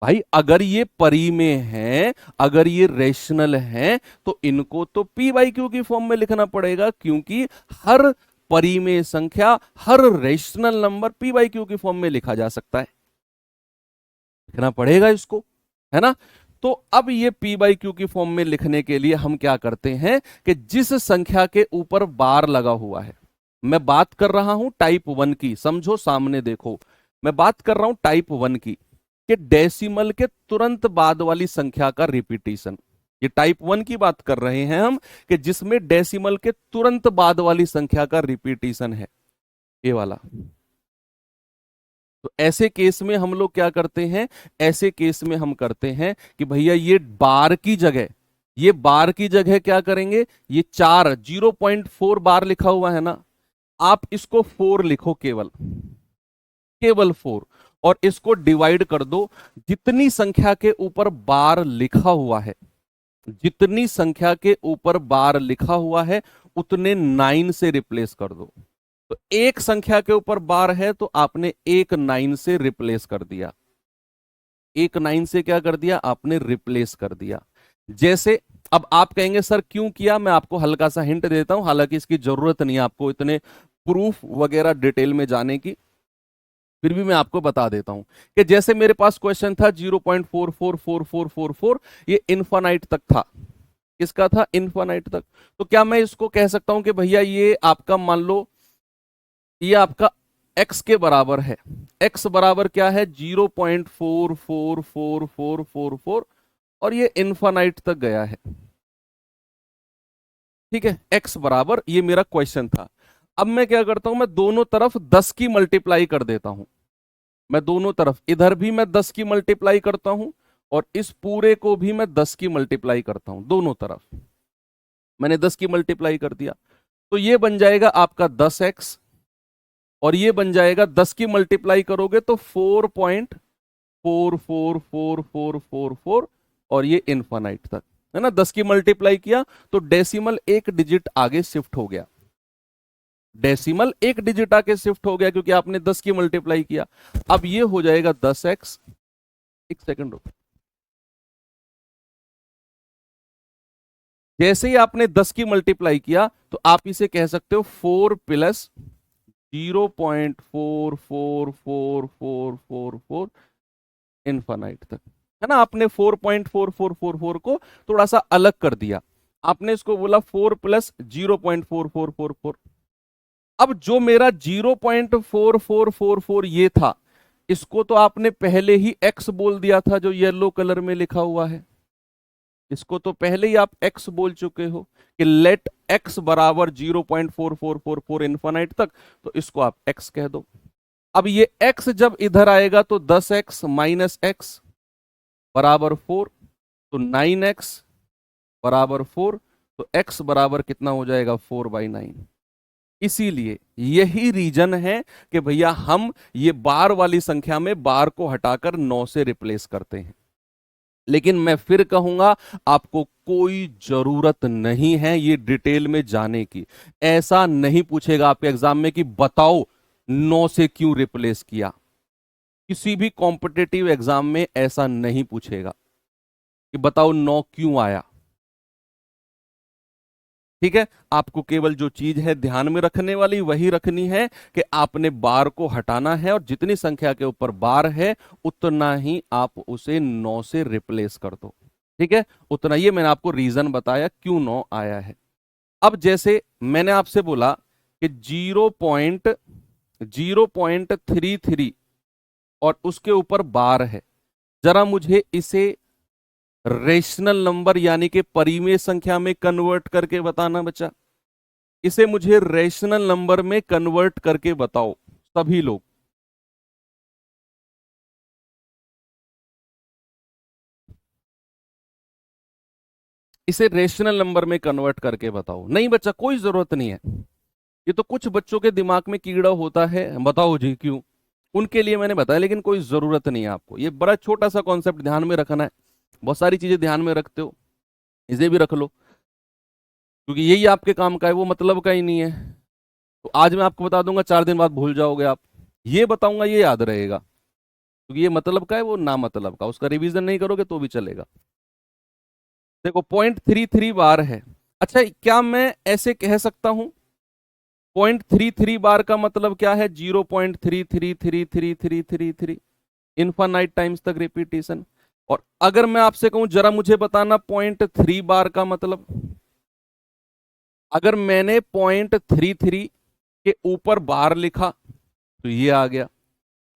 Speaker 1: भाई अगर ये परी में है, अगर ये रेशनल है, तो इनको तो पी बाई क्यू की फॉर्म में लिखना पड़ेगा, क्योंकि हर परी में संख्या, हर rational number P by Q की फॉर्म में लिखा जा सकता है, लिखना पड़ेगा इसको, है ना। तो अब ये पी बाई क्यू की फॉर्म में लिखने के लिए हम क्या करते हैं कि जिस संख्या के ऊपर बार लगा हुआ है, मैं बात कर रहा हूं टाइप 1 की, समझो सामने देखो, मैं बात कर रहा हूं टाइप 1 की, कि डेसिमल के तुरंत बाद वाली संख्या का रिपीटिशन। ये टाइप 1 की बात कर रहे हैं हम, कि जिसमें डेसिमल के तुरंत बाद वाली संख्या का रिपीटिशन है, ये वाला। तो ऐसे केस में हम लोग क्या करते हैं, ऐसे केस में हम करते हैं कि भैया ये बार की जगह, ये बार की जगह क्या करेंगे, ये 0.4 बार लिखा हुआ है ना, आप इसको 4 लिखो, केवल केवल 4, और इसको डिवाइड कर दो। जितनी संख्या के ऊपर बार लिखा हुआ है, जितनी संख्या के ऊपर बार लिखा हुआ है, उतने 9 से रिप्लेस कर दो। तो एक संख्या के ऊपर बार है तो आपने एक 9 से रिप्लेस कर दिया, एक 9 से क्या कर दिया, आपने रिप्लेस कर दिया। जैसे अब आप कहेंगे सर क्यों किया, मैं आपको हल्का सा हिंट देता हूं, हालांकि इसकी जरूरत नहीं है आपको इतने प्रूफ वगैरह डिटेल में जाने की, फिर भी मैं आपको बता देता हूं कि जैसे मेरे पास क्वेश्चन था 0.444444, ये इनफाइनाइट तक था, किसका था, इनफाइनाइट तक। तो क्या मैं इसको कह सकता हूं कि भैया ये आपका मान लो ये आपका x के बराबर है, x बराबर क्या है, 0.444444, और ये इनफाइनाइट तक गया है। ठीक है, x बराबर, ये मेरा क्वेश्चन था। अब मैं क्या करता हूं, मैं दोनों तरफ 10 की मल्टीप्लाई कर देता हूं, मैं दोनों तरफ, इधर भी मैं 10 की मल्टीप्लाई करता हूं, और इस पूरे को भी मैं 10 की मल्टीप्लाई करता हूं, दोनों तरफ मैंने 10 की मल्टीप्लाई कर दिया। तो ये बन जाएगा आपका 10x, और ये बन जाएगा 10 की मल्टीप्लाई करोगे तो 4.444444, और ये इनफाइनाइट तक, है ना। 10 की मल्टीप्लाई किया तो डेसिमल एक डिजिट आगे शिफ्ट हो गया, डेसिमल एक डिजिट आगे शिफ्ट हो गया, क्योंकि आपने 10 की मल्टीप्लाई किया। अब ये हो जाएगा 10x, एक सेकंड रुको, जैसे ही आपने 10 की मल्टीप्लाई किया तो आप इसे कह सकते हो 4 प्लस 0.44444 इनफाइनाइट तक, है ना। आपने 4.4444 को थोड़ा सा अलग कर दिया, आपने इसको बोला 4 प्लस 0.4444। अब जो मेरा 0.4444 ये था, इसको तो आपने पहले ही x बोल दिया था, जो येलो कलर में लिखा हुआ है, इसको तो पहले ही आप x बोल चुके हो कि लेट x बराबर 0.4444 इनफाइनाइट तक, तो इसको आप x कह दो। अब ये x जब इधर आएगा तो 10x माइनस x बराबर 4, तो 9x बराबर 4, तो x बराबर कितना हो जाएगा, 4/9। इसीलिए यही रीजन है कि भैया हम ये बार वाली संख्या में बार को हटाकर 9 से रिप्लेस करते हैं। लेकिन मैं फिर कहूंगा, आपको कोई जरूरत नहीं है ये डिटेल में जाने की। ऐसा नहीं पूछेगा आपके एग्जाम में कि बताओ 9 से क्यों रिप्लेस किया, किसी भी कॉम्पिटिटिव एग्जाम में ऐसा नहीं पूछेगा कि बताओ 9 क्यों आया। ठीक है, आपको केवल जो चीज है ध्यान में रखने वाली वही रखनी है कि आपने बार को हटाना है, और जितनी संख्या के ऊपर बार है उतना ही आप उसे 9 से रिप्लेस कर दो। ठीक है, उतना, ये मैंने आपको रीजन बताया क्यों 9 आया है। अब जैसे मैंने आपसे बोला कि 0.33 और उसके ऊपर बार है, जरा मुझे इसे रेशनल नंबर यानी कि परिमेय संख्या में कन्वर्ट करके बताना बच्चा। इसे मुझे रेशनल नंबर में कन्वर्ट करके बताओ सभी लोग। इसे रेशनल नंबर में कन्वर्ट करके बताओ। नहीं बच्चा, कोई जरूरत नहीं है। ये तो कुछ बच्चों के दिमाग में कीड़ा होता है, बताओ जी क्यों। उनके लिए मैंने बताया, लेकिन कोई जरूरत नहीं है आपको। ये बड़ा छोटा सा कॉन्सेप्ट ध्यान में रखना है। बहुत सारी चीजें ध्यान में रखते हो, इसे भी रख लो, क्योंकि यही आपके काम का है, वो मतलब का ही नहीं है। तो आज मैं आपको बता दूंगा, 4 दिन बाद भूल जाओगे आप। ये बताऊंगा, ये याद रहेगा, क्योंकि ये मतलब का है, वो ना मतलब का। उसका रिवीजन नहीं करोगे तो भी चलेगा। देखो 0.33 बार है। अच्छा, क्या मैं ऐसे कह सकता हूं 0.33 बार का मतलब क्या है? 0.33333333 इनफाइनाइट टाइम्स तक रिपीटेशन। और अगर मैं आपसे कहूं जरा मुझे बताना 0.3 बार का मतलब, अगर मैंने 0.33 के ऊपर बार लिखा तो ये आ गया।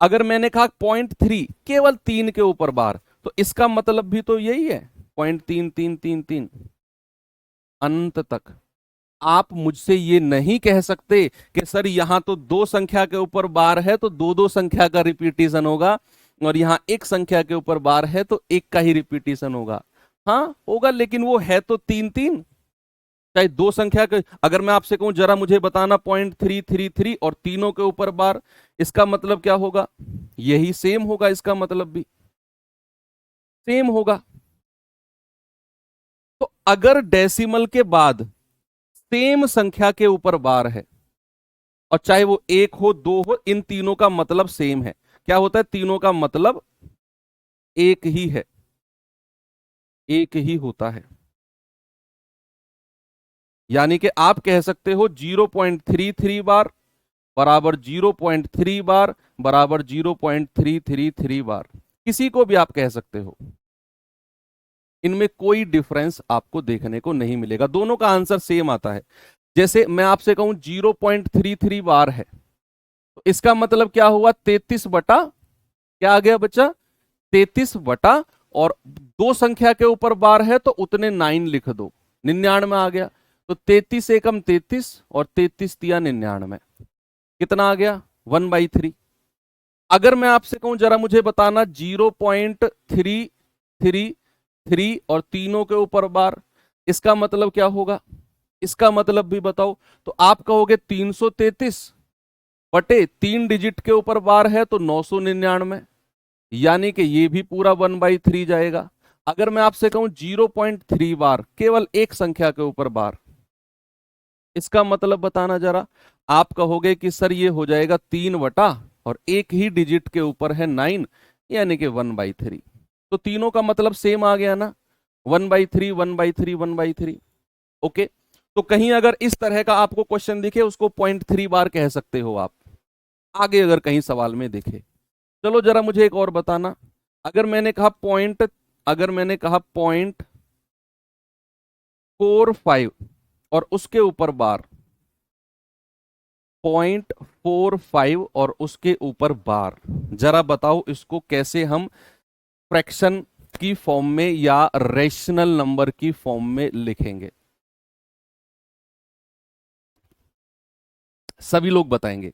Speaker 1: अगर मैंने कहा 0.3 केवल 3 के ऊपर बार, तो इसका मतलब भी तो यही है, 0.3333 अनंत तक। आप मुझसे ये नहीं कह सकते कि सर यहां तो दो संख्या के ऊपर बार है तो दो दो संख्या का रिपीटेशन होगा, और यहां एक संख्या के ऊपर बार है तो एक का ही रिपीटेशन होगा। हाँ होगा, लेकिन वो है तो 3 3। चाहे दो संख्या के, अगर मैं आपसे कहूं जरा मुझे बताना 0.333 और तीनों के ऊपर बार, इसका मतलब क्या होगा? यही सेम होगा, इसका मतलब भी सेम होगा। तो अगर डेसिमल के बाद सेम संख्या के ऊपर बार है, और चाहे वो एक हो दो हो, इन तीनों का मतलब सेम है। क्या होता है? तीनों का मतलब एक ही है, एक ही होता है। यानी कि आप कह सकते हो 0.33 बार बराबर 0.3 बार बराबर 0.333 बार। किसी को भी आप कह सकते हो, इनमें कोई डिफरेंस आपको देखने को नहीं मिलेगा, दोनों का आंसर सेम आता है। जैसे मैं आपसे कहूं 0.33 बार है, तो इसका मतलब क्या हुआ? 33 बटा, क्या आ गया बच्चा? 33 बटा, और दो संख्या के ऊपर बार है तो उतने 9 लिख दो, 99 आ गया। तो 33 एकम 33 और 33 तिया 99, कितना आ गया? 1/3। अगर मैं आपसे कहूं जरा मुझे बताना 0.333 और तीनों के ऊपर बार, इसका मतलब क्या होगा? इसका मतलब भी बताओ। तो आप कहोगे 333 बटे 3 डिजिट के ऊपर बार है तो 999, यानी कि ये भी पूरा 1/3 जाएगा। अगर मैं आपसे कहूं 0.3 बार केवल एक संख्या के ऊपर बार, इसका मतलब बताना जरा। आप कहोगे कि सर ये हो जाएगा 3 बटा, और एक ही डिजिट के ऊपर है 9, यानी कि 1/3। तो तीनों का मतलब सेम आ गया ना, 1/3 1/3 1/3। ओके। तो कहीं अगर इस तरह का आपको क्वेश्चन दिखे, उसको 0.3 बार कह सकते हो आप, आगे अगर कहीं सवाल में दिखे। चलो जरा मुझे एक और बताना। अगर मैंने कहा पॉइंट, अगर मैंने कहा 0.45 और उसके ऊपर बार, 0.45 और उसके ऊपर बार, जरा बताओ इसको कैसे हम फ्रैक्शन की फॉर्म में या रेशनल नंबर की फॉर्म में लिखेंगे? सभी लोग बताएंगे।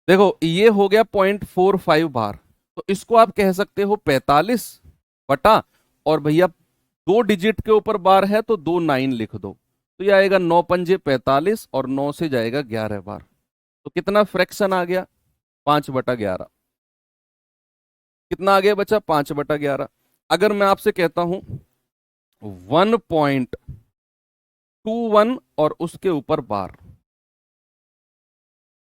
Speaker 1: देखो ये हो गया 0.45 बार, तो इसको आप कह सकते हो 45 बटा, और भैया दो डिजिट के ऊपर बार है तो दो 9 लिख दो, तो ये आएगा 9 पंजे 45 और 9 से जाएगा 11 बार। तो कितना फ्रैक्शन आ गया? 5/11। कितना आ गया बच्चा? 5/11। अगर मैं आपसे कहता हूं 1.21 और उसके ऊपर बार,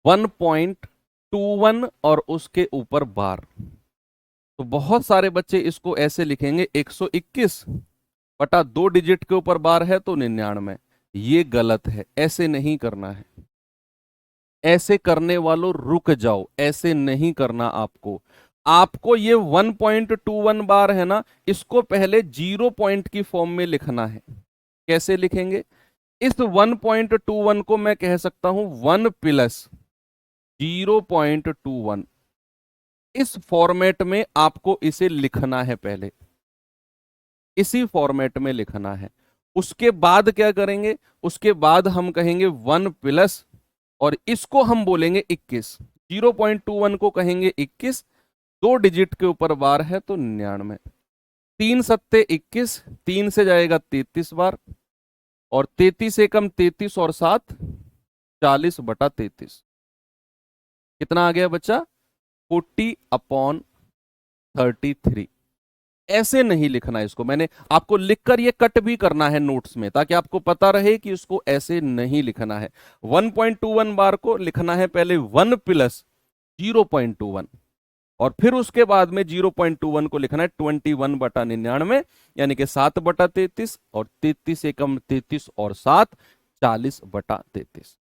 Speaker 1: 1.21 और उसके ऊपर बार, तो बहुत सारे बच्चे इसको ऐसे लिखेंगे 121 बटा दो डिजिट के ऊपर बार है तो 99। ये गलत है, ऐसे नहीं करना है। ऐसे करने वालों रुक जाओ, ऐसे नहीं करना आपको। आपको ये 1.21 बार है ना, इसको पहले 0 पॉइंट की फॉर्म में लिखना है। कैसे लिखेंगे? इस 1.21 को मैं कह सकता हूं 1 प्लस 0.21। इस फॉर्मेट में आपको इसे लिखना है, पहले इसी फॉर्मेट में लिखना है। उसके बाद क्या करेंगे, उसके बाद हम कहेंगे 1 प्लस, और इसको हम बोलेंगे 21। 0.21 को कहेंगे 21, 2 डिजिट के ऊपर बार है तो 99। 3 सत्ते 21, 3 से जाएगा 33 बार, और 33 एकम 33 और 7 40/33। कितना आ गया बच्चा? 40/33। ऐसे नहीं लिखना है इसको, मैंने आपको लिखकर ये कट भी करना है नोट्स में, ताकि आपको पता रहे कि इसको ऐसे नहीं लिखना है। 1.21 बार को लिखना है पहले 1 प्लस 0.21, और फिर उसके बाद में 0.21 को लिखना है 21/99, यानी कि 7/33, और 33 एकम 33 और 7 40/33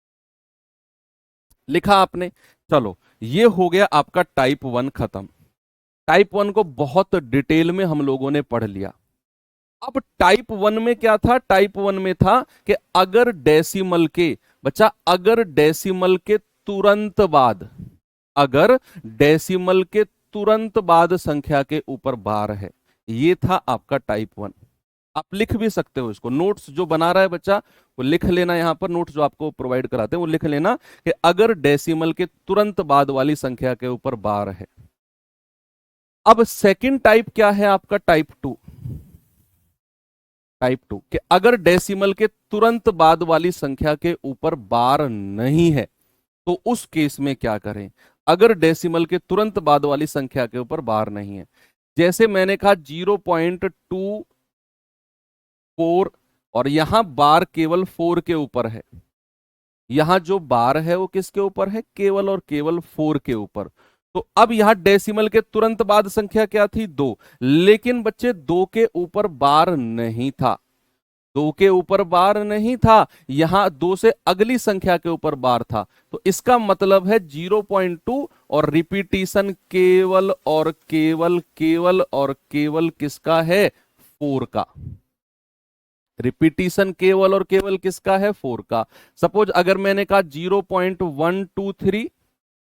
Speaker 1: लिखा आपने। चलो, ये हो गया आपका टाइप 1 खत्म। टाइप 1 को बहुत डिटेल में हम लोगों ने पढ़ लिया। अब टाइप 1 में क्या था? टाइप 1 में था कि अगर डेसिमल के, बच्चा अगर डेसिमल के तुरंत बाद, अगर डेसिमल के तुरंत बाद संख्या के ऊपर बार है, ये था आपका टाइप 1। आप लिख भी सकते हो इसको, नोट्स जो बना रहा है बच्चा वो लिख लेना, यहां पर नोट्स जो आपको प्रोवाइड कराते हैं वो लिख लेना कि अगर डेसिमल के तुरंत बाद वाली संख्या के ऊपर बार है। अब सेकंड टाइप क्या है आपका? टाइप 2। टाइप 2 कि अगर डेसिमल के तुरंत बाद वाली संख्या के ऊपर बार नहीं है, तो उस केस में क्या करें? अगर डेसिमल के तुरंत बाद वाली संख्या के ऊपर बार नहीं है, जैसे मैंने कहा 0.24, और यहां बार केवल 4 के ऊपर है। यहां जो बार है वो किसके ऊपर है? केवल और केवल 4 के ऊपर। तो अब यहां डेसिमल के तुरंत बाद संख्या क्या थी? 2। लेकिन बच्चे 2 के ऊपर बार नहीं था, 2 के ऊपर बार नहीं था, यहां 2 से अगली संख्या के ऊपर बार था। तो इसका मतलब है 0.2 और रिपीटिशन केवल और केवल केवल और केवल किसका है? 4 का। रिपीटिशन केवल और केवल किसका है? 4 का। सपोज अगर मैंने कहा 0.123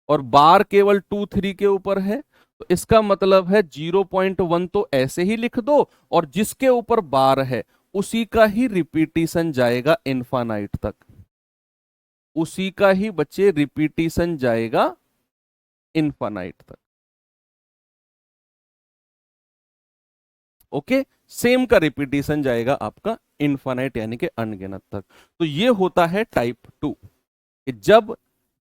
Speaker 1: और बार केवल 23 के ऊपर है, तो इसका मतलब है 0.1 तो ऐसे ही लिख दो, और जिसके ऊपर बार है उसी का ही रिपीटिशन जाएगा इनफाइनाइट तक, उसी का ही बच्चे रिपीटिशन जाएगा इनफाइनाइट तक। ओके, सेम का रिपीटिशन जाएगा आपका इनफाइनाइट यानी कि अनगिनत तक। तो ये होता है टाइप 2, कि जब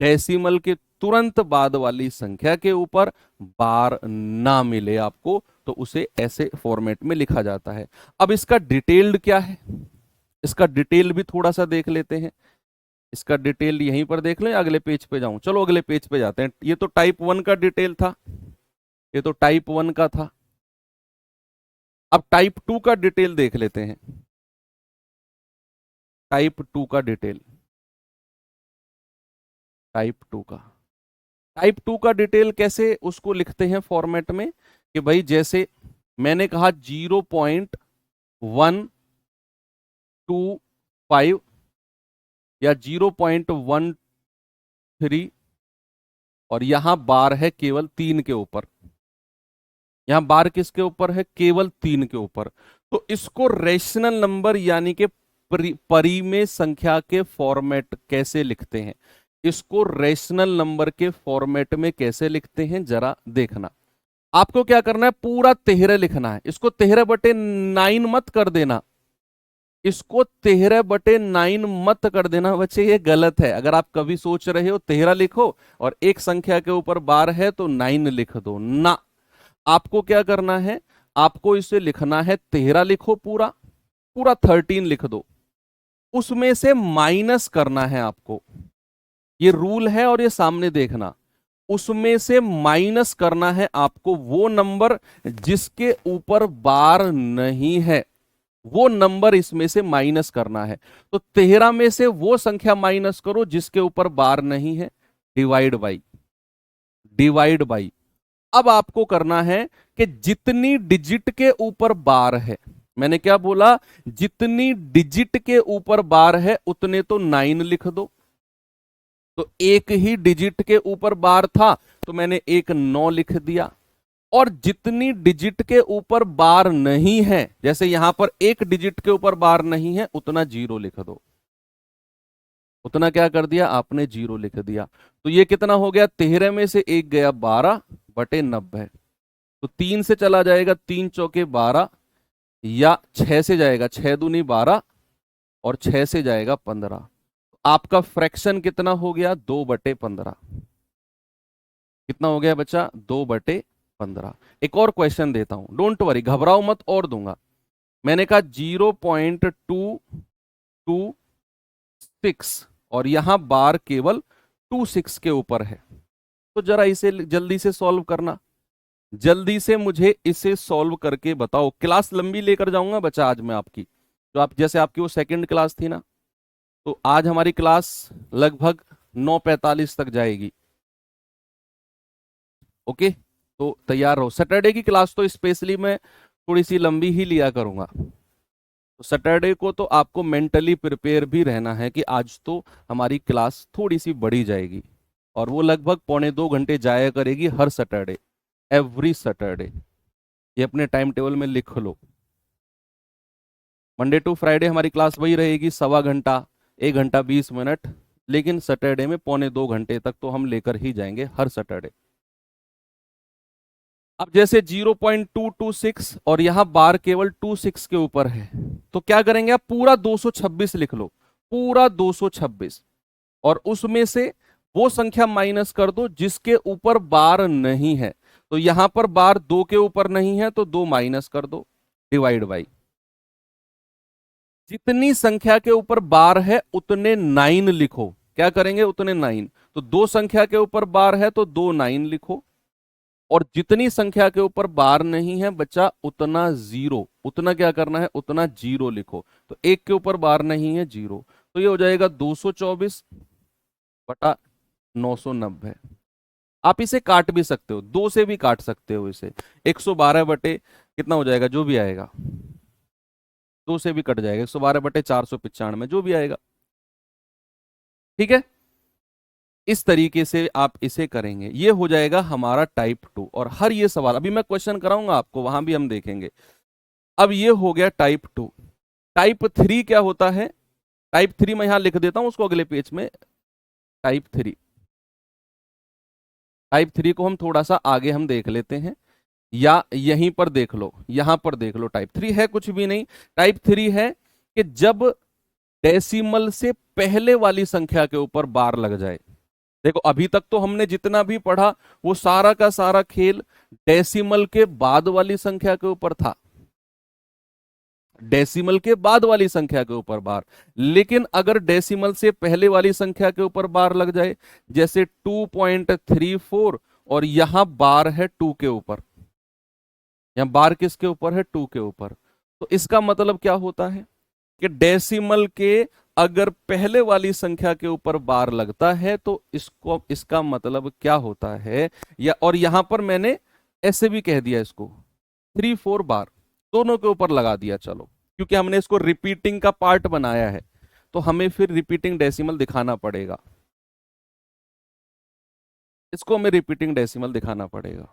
Speaker 1: डेसिमल के तुरंत बाद वाली संख्या के ऊपर बार ना मिले आपको, तो उसे ऐसे फॉर्मेट में लिखा जाता है। अब इसका डिटेल्ड क्या है, इसका डिटेल भी थोड़ा सा देख लेते हैं। इसका डिटेल यहीं पर देख लें, अगले पेज पे जाऊं? चलो अगले पेज पे जाते हैं। ये तो टाइप 1 का डिटेल था, ये तो टाइप 1 का था। अब टाइप 2 का डिटेल देख लेते हैं। टाइप 2 का डिटेल, टाइप 2 का, टाइप 2 का डिटेल कैसे उसको लिखते हैं फॉर्मेट में? कि भाई जैसे मैंने कहा 0.125 या 0.13, और यहां बार है केवल 3 के ऊपर। यहां बार किसके ऊपर है? केवल 3 के ऊपर। तो इसको रेशनल नंबर यानी कि परिमेय संख्या के फॉर्मेट कैसे लिखते हैं? इसको रेशनल नंबर के फॉर्मेट में कैसे लिखते हैं जरा देखना। आपको क्या करना है? पूरा 13 लिखना है। इसको 13/9 मत कर देना, इसको 13/9 मत कर देना बच्चे, ये गलत है। अगर आप कभी सोच रहे हो 13 लिखो और एक संख्या के ऊपर बार है तो 9 लिख दो ना, आपको क्या करना है? आपको इसे लिखना है 13 लिखो, पूरा पूरा 13 लिख दो, उसमें से माइनस करना है आपको। ये रूल है और ये सामने देखना, उसमें से माइनस करना है आपको वो नंबर जिसके ऊपर बार नहीं है, वो नंबर इसमें से माइनस करना है। तो 13 में से वो संख्या माइनस करो जिसके ऊपर बार नहीं है, डिवाइड बाई, डिवाइड बाई। अब आपको करना है कि जितनी डिजिट के ऊपर बार है, मैंने क्या बोला? जितनी डिजिट के ऊपर बार है उतने तो 9 लिख दो। तो एक ही डिजिट के ऊपर बार था तो मैंने एक 9 लिख दिया। और जितनी डिजिट के ऊपर बार नहीं है, जैसे यहां पर एक डिजिट के ऊपर बार नहीं है, उतना 0 लिख दो। उतना क्या कर दिया आपने? 0 लिख दिया। तो ये कितना हो गया? 13 में से एक गया 12/90। तो 3 से चला जाएगा 3 चौके 12, या 6 से जाएगा 6 दूनी 12, और 6 से जाएगा 15। आपका फ्रैक्शन कितना हो गया? 2/15। कितना हो गया बच्चा? 2/15। एक और क्वेश्चन देता हूं, डोंट वरी, घबराओ मत, और दूंगा। मैंने कहा 0.226, और यहां बार केवल 26 के ऊपर है। तो जरा इसे जल्दी से सॉल्व करना। जल्दी से मुझे इसे सॉल्व करके बताओ। क्लास लंबी लेकर जाऊंगा बच्चा आज मैं आपकी, तो आप जैसे आपकी वो सेकंड क्लास थी ना, तो आज हमारी क्लास लगभग 9:45 तक जाएगी। ओके, तो तैयार रहो। सैटरडे की क्लास तो स्पेशली मैं थोड़ी सी लंबी ही लिया करूंगा। तो सैटरडे को तो आपको मेंटली प्रिपेयर भी रहना है कि आज तो हमारी क्लास थोड़ी सी बढ़ी जाएगी, और वो लगभग 1.25 घंटे जाया करेगी हर सैटरडे, एवरी सैटरडे। ये अपने टाइम टेबल में लिख लो। मंडे टू फ्राइडे हमारी क्लास वही रहेगी, 1.25 घंटा, 1 घंटा 20 मिनट। लेकिन सैटरडे में 1.25 घंटे तक तो हम लेकर ही जाएंगे हर सैटरडे। अब जैसे 0.226 और यहां बार केवल 26 के ऊपर है, तो क्या करेंगे आप? पूरा 226 लिख लो, पूरा 226, और उसमें से वो संख्या माइनस कर दो जिसके ऊपर बार नहीं है। तो यहां पर बार 2 के ऊपर नहीं है, तो 2 माइनस कर दो, डिवाइड बाई जितनी संख्या के ऊपर बार है उतने 9 लिखो। क्या करेंगे? उतने 9। तो 2 संख्या के ऊपर बार है तो 2 9 लिखो, और जितनी संख्या के ऊपर बार नहीं है बच्चा उतना 0। उतना क्या करना है? उतना 0 लिखो। तो 1 के ऊपर बार नहीं है, 0। तो ये हो जाएगा 224/990। आप इसे काट भी सकते हो, 2 से भी काट सकते हो इसे। 112 बटे कितना हो जाएगा? जो भी आएगा, 2 से भी कट जाएगा, 112/495, जो भी आएगा। ठीक है, इस तरीके से आप इसे करेंगे, ये हो जाएगा हमारा टाइप 2। और हर ये सवाल अभी मैं क्वेश्चन कराऊंगा आपको, वहां भी हम देखेंगे। अब ये हो गया टाइप 2। टाइप 3 क्या होता है? टाइप 3 मैं यहां लिख देता हूं उसको अगले पेज में। टाइप 3, टाइप 3 को हम थोड़ा सा आगे हम देख लेते हैं, या यहीं पर देख लो, यहां पर देख लो। टाइप 3 है कुछ भी नहीं। टाइप 3 है कि जब डेसिमल से पहले वाली संख्या के ऊपर बार लग जाए। देखो अभी तक तो हमने जितना भी पढ़ा वो सारा का सारा खेल डेसिमल के बाद वाली संख्या के ऊपर था, डेसिमल के बाद वाली संख्या के ऊपर बार। लेकिन अगर डेसिमल से पहले वाली संख्या के ऊपर बार लग जाए, जैसे 2.34, और यहां बार है 2 के ऊपर, यहां बार किसके ऊपर है? 2 के ऊपर। तो इसका मतलब क्या होता है कि डेसिमल के अगर पहले वाली संख्या के ऊपर बार लगता है तो इसको, इसका मतलब क्या होता है? या और यहां पर मैंने ऐसे भी कह दिया इसको, 3 4 बार दोनों के ऊपर लगा दिया। चलो, क्योंकि हमने इसको रिपीटिंग का पार्ट बनाया है, तो हमें फिर रिपीटिंग डेसिमल दिखाना पड़ेगा, इसको हमें रिपीटिंग डेसिमल दिखाना पड़ेगा।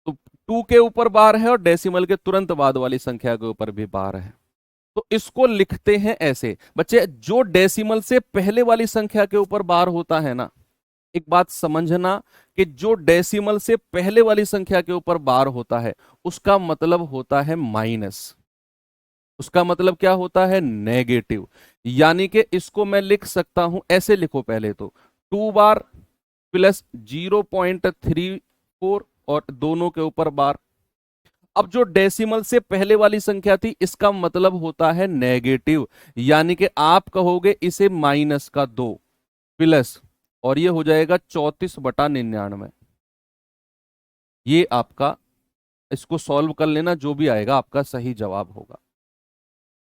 Speaker 1: तो 2 के ऊपर बार है और डेसिमल के तुरंत बाद वाली संख्या के ऊपर भी बार है। तो इसको लिखते हैं ऐसे बच्चे, जो डेसिमल से पहले वाली संख्या के ऊपर बार होता है ना, एक बात समझना कि जो डेसिमल से पहले वाली संख्या के ऊपर बार होता है उसका मतलब होता है माइनस, उसका मतलब क्या होता है? नेगेटिव। यानी कि इसको मैं लिख सकता हूं ऐसे, लिखो पहले तो 2 बार प्लस 0.34, और दोनों के ऊपर बार। अब जो डेसिमल से पहले वाली संख्या थी इसका मतलब होता है नेगेटिव, यानी कि आप कहोगे इसे -2 प्लस, और ये हो जाएगा 34/99। ये आपका, इसको सॉल्व कर लेना, जो भी आएगा आपका सही जवाब होगा।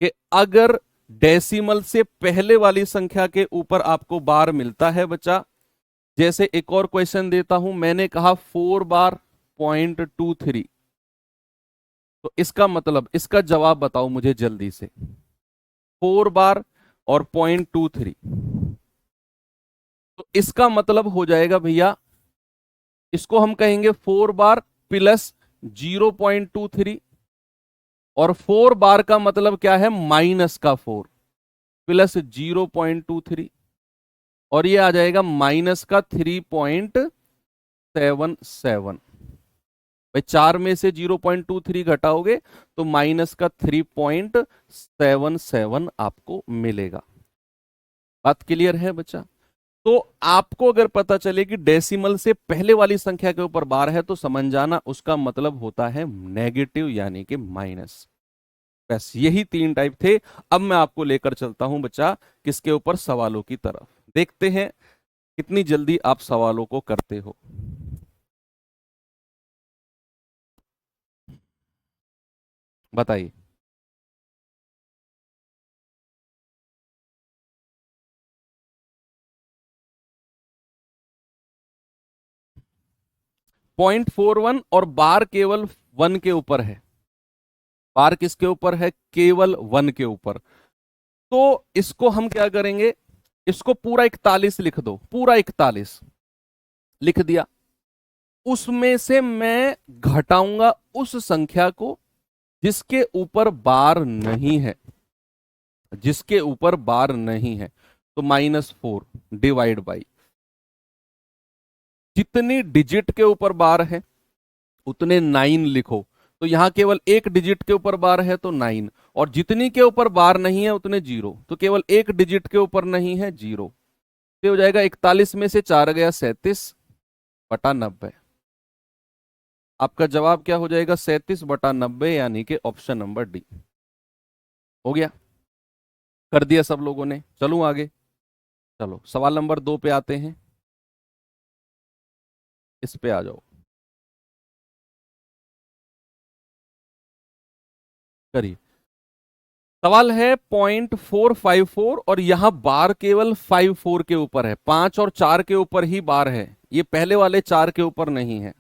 Speaker 1: कि अगर डेसिमल से पहले वाली संख्या के ऊपर आपको बार मिलता है बच्चा, जैसे एक और क्वेश्चन देता हूं, मैंने कहा 4 बार 0.23, तो इसका मतलब, इसका जवाब बताओ मुझे जल्दी से। 4 बार और 0.23, तो इसका मतलब हो जाएगा भैया, इसको हम कहेंगे 4 बार प्लस 0.23, और 4 बार का मतलब क्या है, माइनस का 4 प्लस 0.23, और ये आ जाएगा माइनस का 3.77। भाई 4 में से 0.23 घटाओगे तो माइनस का 3.77 आपको मिलेगा। बात क्लियर है बच्चा? तो आपको अगर पता चले कि डेसिमल से पहले वाली संख्या के ऊपर बार है तो समझ जाना उसका मतलब होता है नेगेटिव यानी कि माइनस। बस यही 3 टाइप थे। अब मैं आपको लेकर चलता हूं बच्चा किसके ऊपर, सवालों की तरफ। देखते हैं कितनी जल्दी आप सवालों को करते हो। बताइए। 0.41 और बार केवल 1 के ऊपर है। बार किसके ऊपर है, केवल 1 के ऊपर। तो इसको हम क्या करेंगे, इसको पूरा 41 लिख दो, पूरा 41 लिख दिया। उसमें से मैं घटाऊंगा उस संख्या को जिसके ऊपर बार नहीं है, जिसके ऊपर बार नहीं है। तो -4 डिवाइड बाई, जितनी डिजिट के ऊपर बार है उतने 9 लिखो। तो यहां केवल एक डिजिट के ऊपर बार है तो 9, और जितनी के ऊपर बार नहीं है उतने 0। तो केवल एक डिजिट के ऊपर नहीं है, 0। तो हो जाएगा 41 में से 4 गया 37/90। आपका जवाब क्या हो जाएगा, 37/90, यानी कि ऑप्शन नंबर डी। हो गया, कर दिया सब लोगों ने। चलूं आगे, चलो सवाल नंबर 2 पे आते हैं। इस पे आ जाओ, करिए। सवाल है 0.454 और यहां बार केवल 54 के ऊपर है, 5 और 4 के ऊपर ही बार है, ये पहले वाले 4 के ऊपर नहीं है।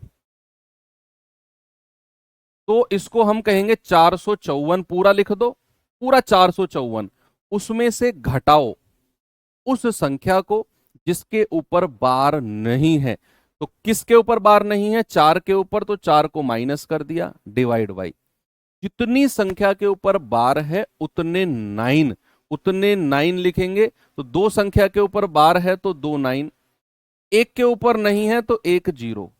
Speaker 1: तो इसको हम कहेंगे 454, पूरा लिख दो, पूरा 454। उसमें से घटाओ उस संख्या को जिसके ऊपर बार नहीं है। तो किसके ऊपर बार नहीं है, 4 के ऊपर, तो 4 को माइनस कर दिया, डिवाइड बाई जितनी संख्या के ऊपर बार है उतने 9, उतने 9 लिखेंगे। तो दो संख्या के ऊपर बार है तो 2 9, एक के ऊपर नहीं है तो 1 0।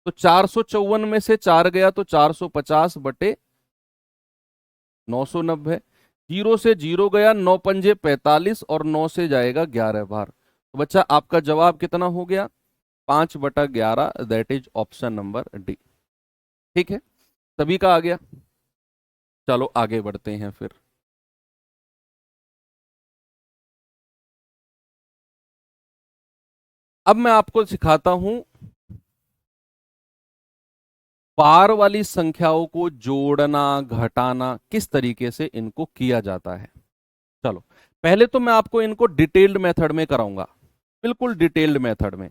Speaker 1: तो 454 में से 4 गया तो 450 बटे 990। जीरो से जीरो गया, 9 पंजे 45, और 9 से जाएगा 11 बार। तो बच्चा आपका जवाब कितना हो गया, 5/11, that is option number D. ठीक है, सभी का आ गया। चलो आगे बढ़ते हैं फिर। अब मैं आपको सिखाता हूं पार वाली संख्याओं को जोड़ना घटाना, किस तरीके से इनको किया जाता है। चलो पहले तो मैं आपको इनको डिटेल्ड मेथड में कराऊंगा, बिल्कुल डिटेल्ड मेथड में।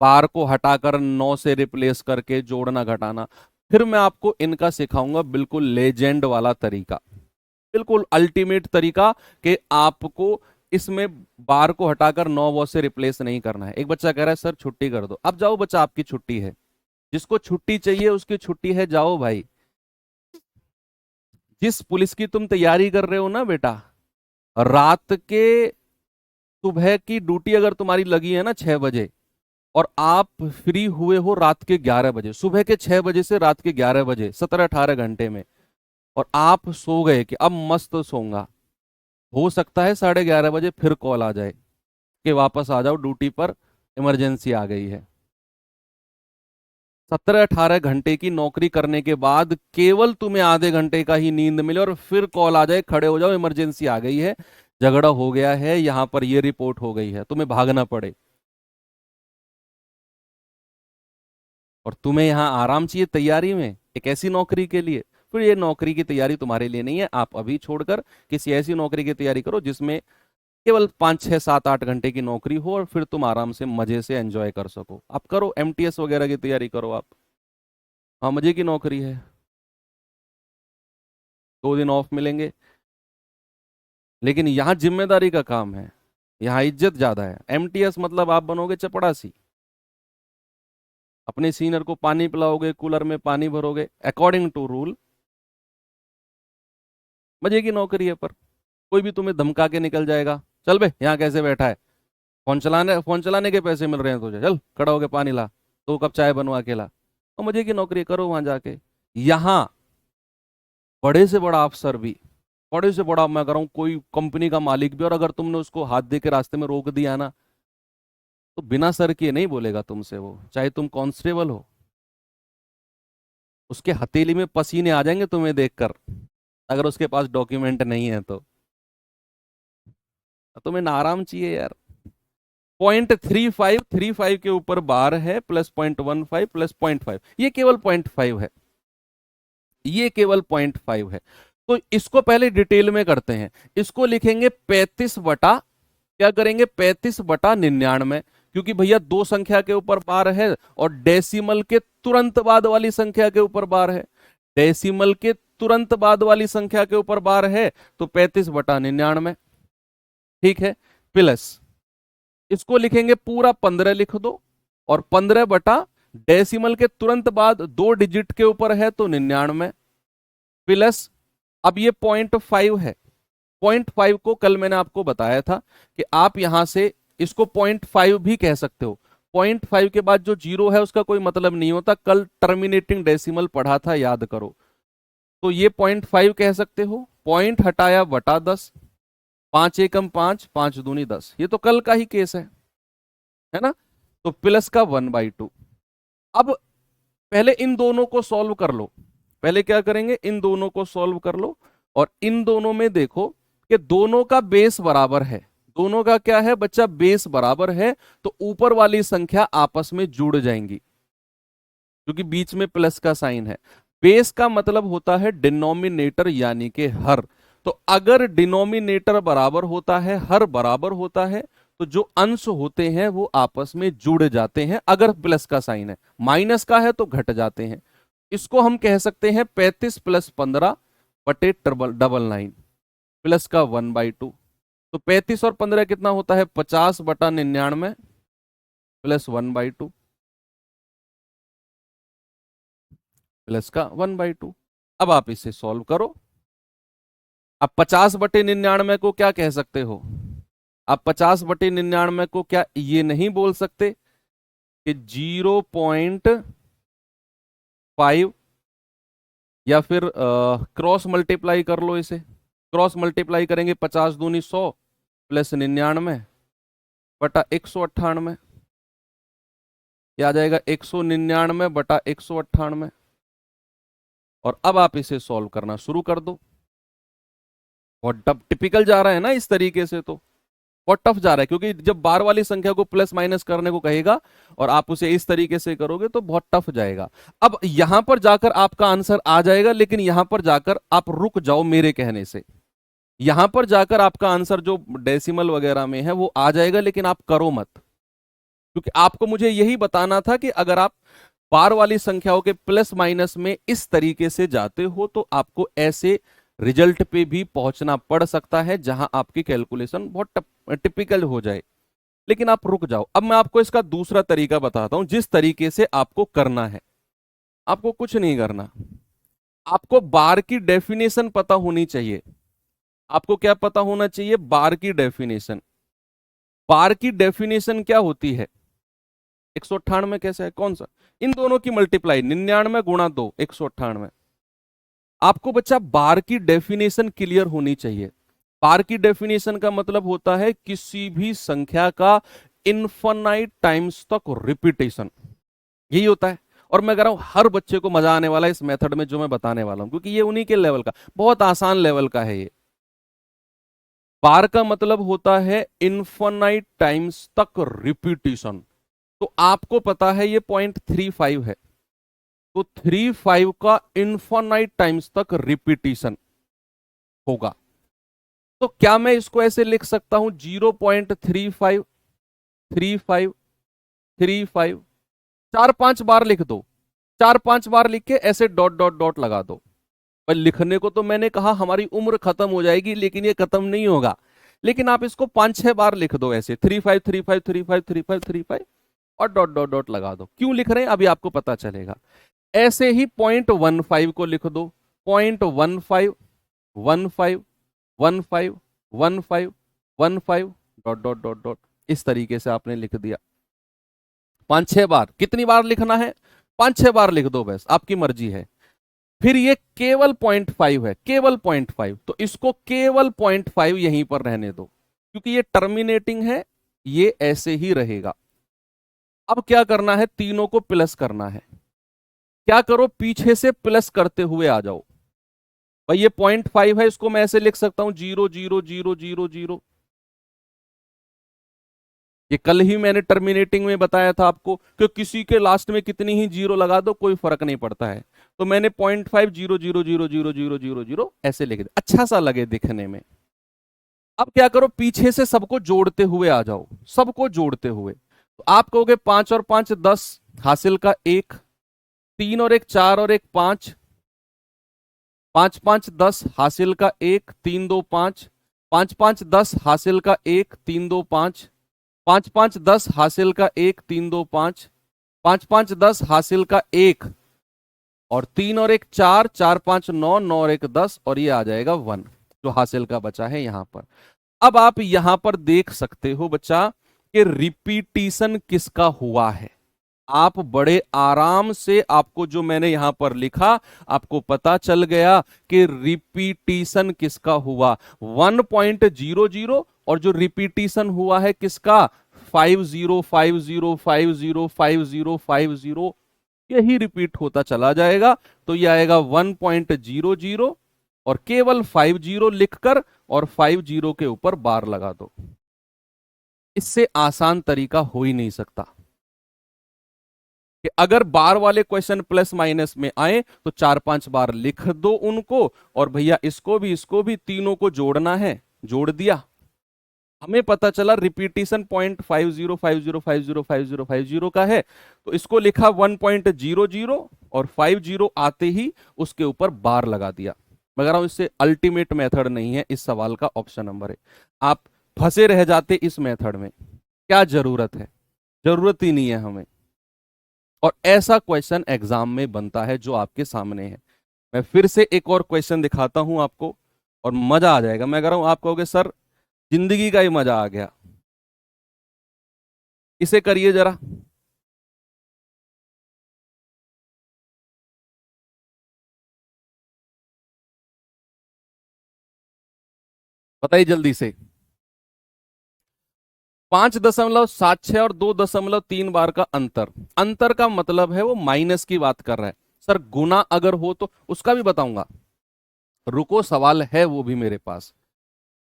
Speaker 1: पार को हटाकर 9 से रिप्लेस करके जोड़ना घटाना। फिर मैं आपको इनका सिखाऊंगा बिल्कुल लेजेंड वाला तरीका, बिल्कुल अल्टीमेट तरीका, कि आपको इसमें बार को हटाकर 9 वॉ से रिप्लेस नहीं करना है। एक बच्चा कह रहा है सर छुट्टी कर दो। अब जाओ बच्चा, आपकी छुट्टी है, जिसको छुट्टी चाहिए उसकी छुट्टी है, जाओ भाई। जिस पुलिस की तुम तैयारी कर रहे हो ना बेटा, रात के, सुबह की ड्यूटी अगर तुम्हारी लगी है ना 6 बजे, और आप फ्री हुए हो रात के 11 बजे, सुबह के 6 बजे से रात के 11 बजे, 17-18 घंटे में, और आप सो गए कि अब मस्त सोऊंगा, हो सकता है 11:30 बजे फिर कॉल आ जाए कि वापस आ जाओ ड्यूटी पर, इमरजेंसी आ गई है। 17-18 घंटे की नौकरी करने के बाद केवल तुम्हें आधे घंटे का ही नींद मिले और फिर कॉल आ जाए, खड़े हो जाओ, इमरजेंसी आ गई है, झगड़ा हो गया है, यहां पर ये रिपोर्ट हो गई है, तुम्हें भागना पड़े, और तुम्हें यहां आराम चाहिए तैयारी में एक ऐसी नौकरी के लिए। फिर ये नौकरी की तैयारी तुम्हारे लिए नहीं है। आप अभी छोड़कर किसी ऐसी नौकरी की तैयारी करो जिसमें केवल 5 6 7 8 घंटे की नौकरी हो, और फिर तुम आराम से मजे से एंजॉय कर सको। आप करो एमटीएस वगैरह की तैयारी करो आप। हाँ मजे की नौकरी है, 2 दिन ऑफ मिलेंगे, लेकिन यहाँ जिम्मेदारी का काम है। यहाँ इज्जत ज्यादा है। एमटीएस मतलब आप बनोगे चपड़ासी, अपने सीनियर को पानी पिलाओगे, कूलर में पानी भरोगे अकॉर्डिंग टू रूल। मजे की नौकरी है, पर कोई भी तुम्हें धमका के निकल जाएगा, चल बे यहाँ कैसे बैठा है, फोन चलाने के पैसे मिल रहे हैं तुझे, चल खड़ा होके पानी ला, 2 कप चाय बनवा के ला। तो मजे की नौकरी करो वहां जाके। यहाँ बड़े से बड़ा अफसर भी, बड़े से बड़ा, मैं कह रहा हूँ कोई कंपनी का मालिक भी, और अगर तुमने उसको हाथ दे के रास्ते में रोक दिया ना, तो बिना सर किए नहीं बोलेगा तुमसे वो, चाहे तुम कांस्टेबल हो। उसके हथेली में पसीने आ जाएंगे तुम्हें देखकर, अगर उसके पास डॉक्यूमेंट नहीं है तो। तुम्हें ना आराम चाहिए यार। 0.3535 के ऊपर बार है, प्लस 0.15 प्लस 0.5, ये केवल 0.5 है, ये केवल 0.5 है। तो इसको पहले डिटेल में करते हैं। इसको लिखेंगे 35 बटा, क्या करेंगे, 35 बटा 99, क्योंकि भैया दो संख्या के ऊपर बार है और डेसिमल के तुरंत बाद वाली संख्या के ऊपर बार है, डेसिमल के तुरंत बाद वाली संख्या के ऊपर बार है, तो 35 बटा 99। ठीक है, प्लस इसको लिखेंगे पूरा 15 लिख दो, और 15 बटा डेसिमल के तुरंत बाद 2 डिजिट के ऊपर है तो 99, प्लस अब ये 0.5 है। 0.5 को कल मैंने आपको बताया था कि आप यहां से इसको 0.5 भी कह सकते हो। 0.5 के बाद जो जीरो है उसका कोई मतलब नहीं होता, कल टर्मिनेटिंग डेसिमल पढ़ा था, याद करो। तो ये 0.5 कह सकते हो, पॉइंट हटाया बटा 10, 5 एकम 5, 5 दूनी 10, ये तो कल का ही केस है ना। तो प्लस का 1/2। अब पहले इन दोनों को सॉल्व कर लो, पहले क्या करेंगे, इन दोनों को सॉल्व कर लो, और इन दोनों में देखो कि दोनों का बेस बराबर है। दोनों का क्या है बच्चा, बेस बराबर है, तो ऊपर वाली संख्या आपस में जुड़ जाएंगी, क्योंकि बीच में प्लस का साइन है। बेस का मतलब होता है डिनोमिनेटर, यानी कि हर। तो अगर डिनोमिनेटर बराबर होता है, हर बराबर होता है, तो जो अंश होते हैं वो आपस में जुड़ जाते हैं। अगर प्लस का साइन है, माइनस का है तो घट जाते हैं। इसको हम कह सकते हैं 35 प्लस 15 बटे डबल 9, प्लस का 1/2। तो 35 और 15 कितना होता है, 50 बटा 99 प्लस 1/2, प्लस का 1/2। अब आप इसे सॉल्व करो। अब 50 बटे 99 को क्या कह सकते हो, आप 50 बटे 99 को क्या ये नहीं बोल सकते कि 0.5, या फिर क्रॉस मल्टीप्लाई कर लो इसे। क्रॉस मल्टीप्लाई करेंगे, 50 दूनी 100 प्लस 99 बटा 198, क्या आ जाएगा, 199 बटा 198। और अब आप इसे सॉल्व करना शुरू कर दो। बहुत टफ टिपिकल जा रहा है ना इस तरीके से, तो बहुत टफ जा रहा है, क्योंकि जब बार वाली संख्या को प्लस माइनस करने को कहेगा और आप उसे इस तरीके से करोगे तो बहुत टफ जाएगा। अब यहां पर जाकर आपका आंसर आ जाएगा, लेकिन यहां पर जाकर आप रुक जाओ मेरे कहने से। यहां पर जाकर आपका आंसर जो डेसिमल वगैरह में है वो आ जाएगा, लेकिन आप करो मत, क्योंकि आपको मुझे यही बताना था कि अगर आप बार वाली संख्याओं के प्लस माइनस में इस तरीके से जाते हो तो आपको ऐसे रिजल्ट पे भी पहुंचना पड़ सकता है, जहां आपकी कैलकुलेशन बहुत टिपिकल हो जाए। लेकिन आप रुक जाओ, अब मैं आपको इसका दूसरा तरीका बताता हूं, जिस तरीके से आपको करना है। आपको कुछ नहीं करना, आपको बार की डेफिनेशन पता होनी चाहिए। आपको क्या पता होना चाहिए, बार की डेफिनेशन। बार की डेफिनेशन क्या होती है, 198 कैसे है, कौन सा, इन दोनों की मल्टीप्लाई, 99 गुणा 2, 198। आपको बच्चा बार की डेफिनेशन क्लियर होनी चाहिए। बार की डेफिनेशन का मतलब होता है किसी भी संख्या का इनफाइनाइट टाइम्स तक रिपीटेशन, यही होता है। और मैं कह रहा हूं हर बच्चे को मजा आने वाला है इस मेथड में जो मैं बताने वाला हूं, क्योंकि ये उन्हीं के लेवल का, बहुत आसान लेवल का है ये। बार का मतलब होता है इनफाइनाइट टाइम्स तक रिपीटेशन। तो आपको पता है ये 0.35 है, तो 35 का इनफाइनाइट टाइम्स तक रिपीटेशन होगा। तो क्या मैं इसको ऐसे लिख सकता हूं, 0.35 35 35, 4-5 बार लिख दो, 4-5 बार लिख के ऐसे डॉट डॉट डॉट लगा दो। पर लिखने को तो मैंने कहा हमारी उम्र खत्म हो जाएगी, लेकिन ये खत्म नहीं होगा। लेकिन आप इसको 5-6 बार लिख दो ऐसे 3535353535 और डॉट डॉट डॉट लगा दो। क्यों लिख रहे हैं अभी आपको पता चलेगा। ऐसे ही 0.15 को लिख दो 0.15 15 15 15 15 डॉट डॉट डॉट डॉट, इस तरीके से आपने लिख दिया 5-6 बार। कितनी बार लिखना है? 5-6 बार लिख दो बस, आपकी मर्जी है। फिर ये केवल 0.5 है, केवल 0.5, तो इसको केवल 0.5 यहीं पर रहने दो क्योंकि ये टर्मिनेटिंग है, ये ऐसे ही रहेगा। अब क्या करना है, तीनों को प्लस करना है। क्या करो, पीछे से प्लस करते हुए आ जाओ। भाई ये 0.5 है, इसको मैं ऐसे लिख सकता हूं 0 0 0 0 0। ये कल ही मैंने टर्मिनेटिंग में बताया था आपको कि किसी के लास्ट में कितनी ही जीरो लगा दो कोई फर्क नहीं पड़ता है। तो मैंने 0.5 0 0 0 0 0 0 ऐसे लिख दिया, अच्छा सा लगे दिखने में। अब क्या करो, पीछे से सबको जोड़ते हुए आ जाओ, सबको जोड़ते हुए। तो आप कहोगे 5 और 5 10, हासिल का 1, 3 और 1 4 और 1 5, 5 5 10, हासिल का 1, 3 2 5, 5 5 10, हासिल का 1, 3 2 5, 5 5 10, हासिल का 1, 3 2 5, 5 5 10, हासिल का 1, और 3 और 1 4, 4 5 9, 9 और 1 10, और ये आ जाएगा 1 जो हासिल का बचा है यहां पर। अब आप यहां पर देख सकते हो बच्चा कि रिपीटिशन किसका हुआ है। आप बड़े आराम से, आपको जो मैंने यहां पर लिखा आपको पता चल गया कि रिपीटिशन किसका हुआ 1.00, और जो रिपीटिशन हुआ है किसका 5050505050, यही रिपीट होता चला जाएगा। तो यह आएगा 1.00 और केवल 50 लिखकर और 50 के ऊपर बार लगा दो। इससे आसान तरीका हो ही नहीं सकता कि अगर बार वाले क्वेश्चन प्लस माइनस में आए तो 4-5 बार लिख दो उनको, और भैया इसको भी तीनों को जोड़ना है, जोड़ दिया। हमें पता चला रिपीटिशन 0.50505050 का है, तो इसको लिखा 1.00 और 50 आते ही उसके ऊपर बार लगा दिया। मगर इससे अल्टीमेट मेथड नहीं है, इस सवाल का ऑप्शन नंबर है। आप फंसे रह जाते इस मेथड में, क्या जरूरत है? जरूरत ही नहीं है हमें। और ऐसा क्वेश्चन एग्जाम में बनता है जो आपके सामने है। मैं फिर से एक और क्वेश्चन दिखाता हूं आपको और मजा आ जाएगा। मैं कह रहा हूं, आप कहोगे सर जिंदगी का ही मजा आ गया। इसे करिए जरा, बताइए जल्दी से। 5.76 और 2.3 बार का अंतर, अंतर का मतलब है वो माइनस की बात कर रहा है। सर गुना अगर हो तो उसका भी बताऊंगा, रुको सवाल है वो भी मेरे पास।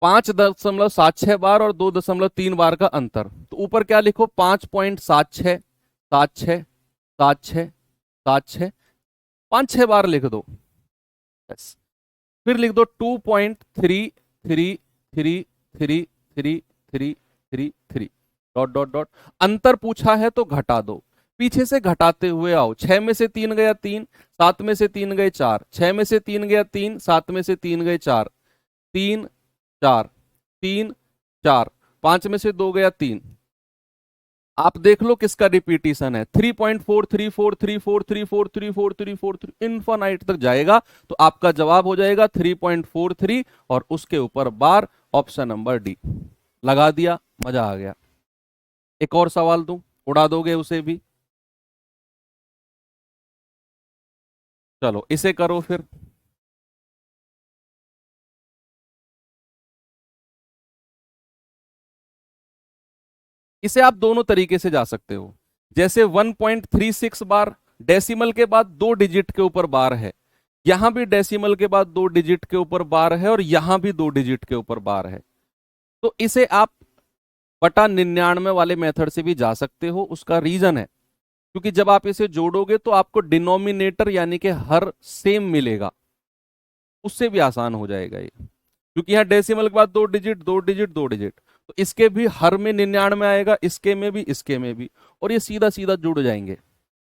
Speaker 1: 5.76 बार और 2.3 बार का अंतर, तो ऊपर क्या लिखो 5.76 76 76 76, 5-6 बार लिख दो। यस, फिर लिख दो 2.33333333 डॉट डॉट डॉट। अंतर पूछा है तो घटा दो, पीछे से घटाते हुए आओ। 6 में से 3 गया 3, 7 में से 3 गए 4, 6 में से 3 गया 3, 7 में से 3 गए 4, 3 4 3 4, 5 में से 2 गया 3। आप देख लो किसका रिपीटिशन है, 3.434343434343 इनफाइनाइट तक जाएगा। तो आपका जवाब हो जाएगा 3.43 और उसके ऊपर बार, ऑप्शन नंबर डी। लगा दिया, मजा आ गया। एक और सवाल दूं, उड़ा दोगे उसे भी? चलो इसे करो फिर। इसे आप दोनों तरीके से जा सकते हो। जैसे 1.36 बार डेसिमल के बाद 2 डिजिट के ऊपर बार है, यहां भी डेसिमल के बाद 2 डिजिट के ऊपर बार है, और यहां भी 2 डिजिट के ऊपर बार है। तो इसे आप बटा 99 वाले मेथड से भी जा सकते हो। उसका रीजन है क्योंकि जब आप इसे जोड़ोगे तो आपको डिनोमिनेटर यानी कि हर सेम मिलेगा, उससे भी आसान हो जाएगा ये। क्योंकि यहाँ डेसिमल के बाद 2 डिजिट 2 डिजिट 2 डिजिट, तो इसके भी हर में 99 आएगा, इसके में भी इसके में भी, और ये सीधा सीधा जुड़ जाएंगे।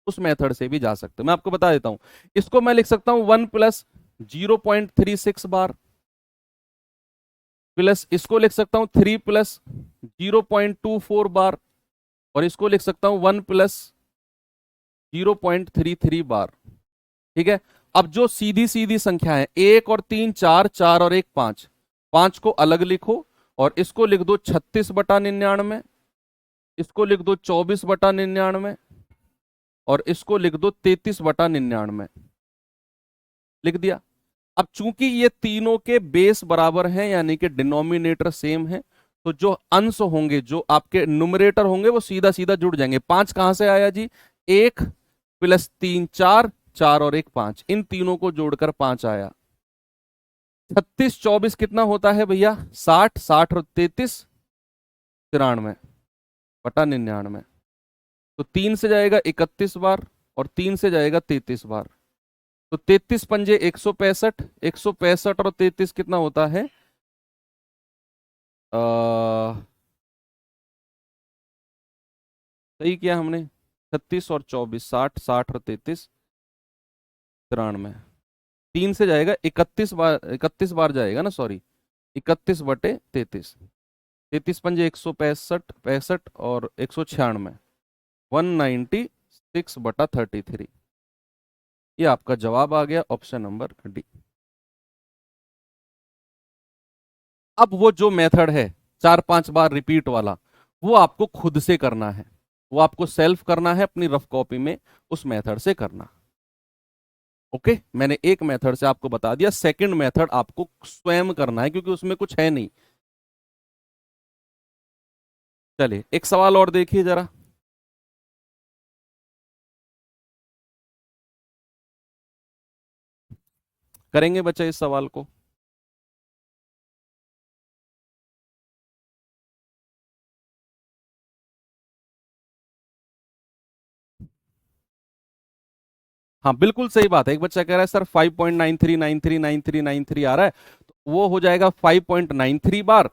Speaker 1: उस मेथड से भी जा सकते हो। मैं आपको बता देता हूं, इसको मैं लिख सकता हूं 1 + 0.36 बार। प्लस इसको लिख सकता हूं 3 प्लस 0.24 बार, और इसको लिख सकता हूं 1 प्लस 0.33 बार। ठीक है। अब जो सीधी सीधी संख्या है, 1 और 3 4, 4 और 1 5, 5 को अलग लिखो और इसको लिख दो 36/99, इसको लिख दो 24/99 और इसको लिख दो 33/99। लिख दिया। अब चूंकि ये तीनों के बेस बराबर हैं, यानी कि डिनोमिनेटर सेम है, तो जो अंश होंगे, जो आपके न्यूमरेटर होंगे, वो सीधा सीधा जुड़ जाएंगे। 5 कहां से आया जी? 1 प्लस 3 4, 4 और 1 5, इन तीनों को जोड़कर 5 आया। 36 24 कितना होता है भैया? 60, 60 और 33 93/99। तो 3 से जाएगा 31 बार और 3 से जाएगा 33 बार। तो 33 पंजे 165, 165 और 33 कितना होता है? सही किया हमने। 36 और 24, 60, 60 और 33 93। 3 से जाएगा 31 बार, 31 बार जाएगा ना, सॉरी, 31/33। 33 पंजे 165, 65 और 196, 196/33। ये आपका जवाब आ गया, ऑप्शन नंबर डी। अब वो जो मेथड है 4 5 बार रिपीट वाला, वो आपको खुद से करना है, वो आपको सेल्फ करना है, अपनी रफ कॉपी में उस मेथड से करना। ओके, मैंने एक मेथड से आपको बता दिया, सेकंड मेथड आपको स्वयं करना है क्योंकि उसमें कुछ है नहीं। चलिए एक सवाल और देखिए जरा। करेंगे बच्चे इस सवाल को? हाँ बिल्कुल सही बात है। एक बच्चा कह रहा है सर 5.93939393 आ रहा है, तो वो हो जाएगा 5.93 बार।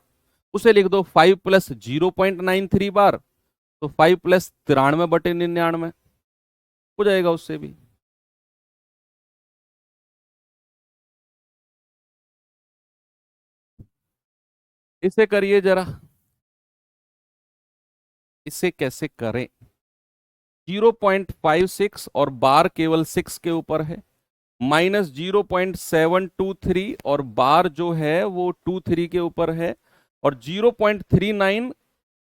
Speaker 1: उसे लिख दो 5 प्लस 0.93 बार, तो 5 प्लस 93/99 हो जाएगा उससे भी। इसे करिए जरा, इसे कैसे करें? 0.56 और बार केवल 6 के ऊपर है, माइनस 0.723 और बार जो है वो 23 के ऊपर है, और 0.39,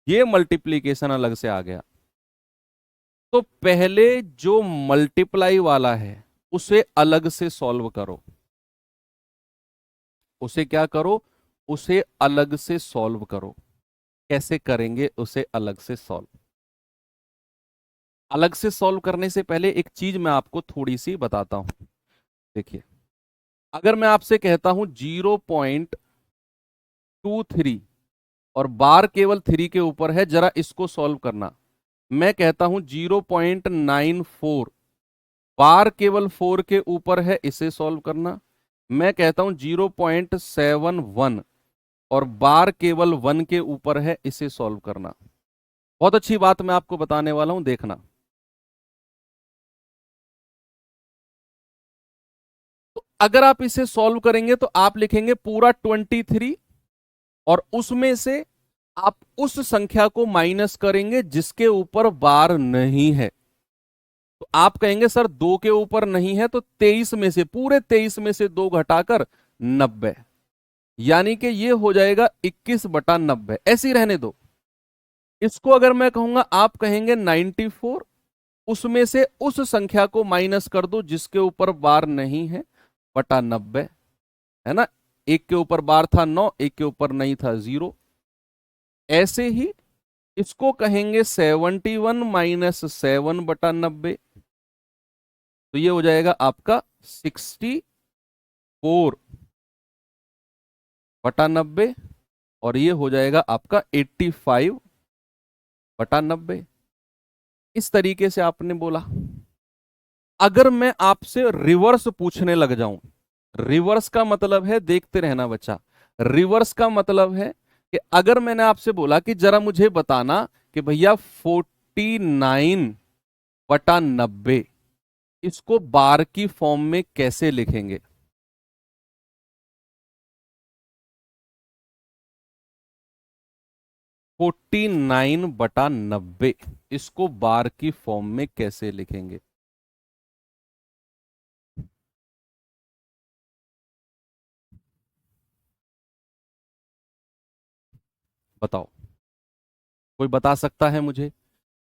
Speaker 1: ये मल्टीप्लीकेशन अलग से आ गया। तो पहले जो मल्टीप्लाई वाला है उसे अलग से सॉल्व करो। उसे क्या करो? उसे अलग से सॉल्व करो। कैसे करेंगे उसे अलग से सॉल्व? अलग से सॉल्व करने से पहले एक चीज मैं आपको थोड़ी सी बताता हूं। देखिए, अगर मैं आपसे कहता हूं 0.23 और बार केवल 3 के ऊपर है, जरा इसको सॉल्व करना। मैं कहता हूं 0.94, बार केवल 4 के ऊपर है, इसे सॉल्व करना। मैं कहता हूं 0.71 और बार केवल 1 के ऊपर है, इसे सॉल्व करना। बहुत अच्छी बात मैं आपको बताने वाला हूं, देखना। तो अगर आप इसे सॉल्व करेंगे तो आप लिखेंगे पूरा 23 और उसमें से आप उस संख्या को माइनस करेंगे जिसके ऊपर बार नहीं है। तो आप कहेंगे सर 2 के ऊपर नहीं है, तो 23 में से, पूरे 23 में से 2 घटाकर 90, यानी कि ये हो जाएगा 21/90। ऐसे ही रहने दो। इसको अगर मैं कहूंगा, आप कहेंगे 94, उसमें से उस संख्या को माइनस कर दो जिसके ऊपर बार नहीं है, बटा 90, है ना। एक के ऊपर बार था 9, एक के ऊपर नहीं था 0। ऐसे ही इसको कहेंगे 71 माइनस 7/90, तो ये हो जाएगा आपका 64/90, और ये हो जाएगा आपका 85/90। इस तरीके से आपने बोला। अगर मैं आपसे रिवर्स पूछने लग जाऊं, रिवर्स का मतलब है, देखते रहना बच्चा, रिवर्स का मतलब है कि अगर मैंने आपसे बोला कि जरा मुझे बताना कि भैया 49/90 इसको बार की फॉर्म में कैसे लिखेंगे, 49/90 इसको बार की फॉर्म में कैसे लिखेंगे? बताओ, कोई बता सकता है मुझे?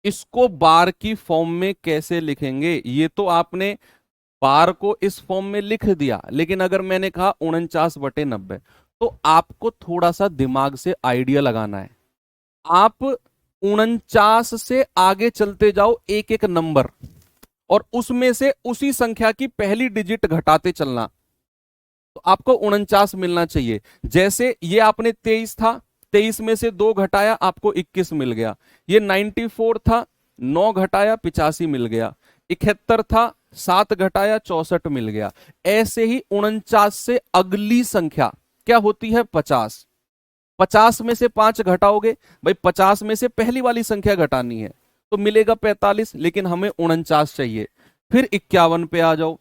Speaker 1: इसको बार की फॉर्म में कैसे लिखेंगे? ये तो आपने बार को इस फॉर्म में लिख दिया, लेकिन अगर मैंने कहा 49/90, तो आपको थोड़ा सा दिमाग से आइडिया लगाना है। आप 49 से आगे चलते जाओ एक एक नंबर, और उसमें से उसी संख्या की पहली डिजिट घटाते चलना, तो आपको 49 मिलना चाहिए। जैसे ये आपने 23 था, 23 में से 2 घटाया, आपको 21 मिल गया। ये 94 था, 9 घटाया 85 मिल गया। 71 था, 7 घटाया 64 मिल गया। ऐसे ही 49 से अगली संख्या क्या होती है? 50। 50 में से 5 घटाओगे, भाई 50 में से पहली वाली संख्या घटानी है, तो मिलेगा 45, लेकिन हमें 49 चाहिए। फिर 51 पे आ जाओ,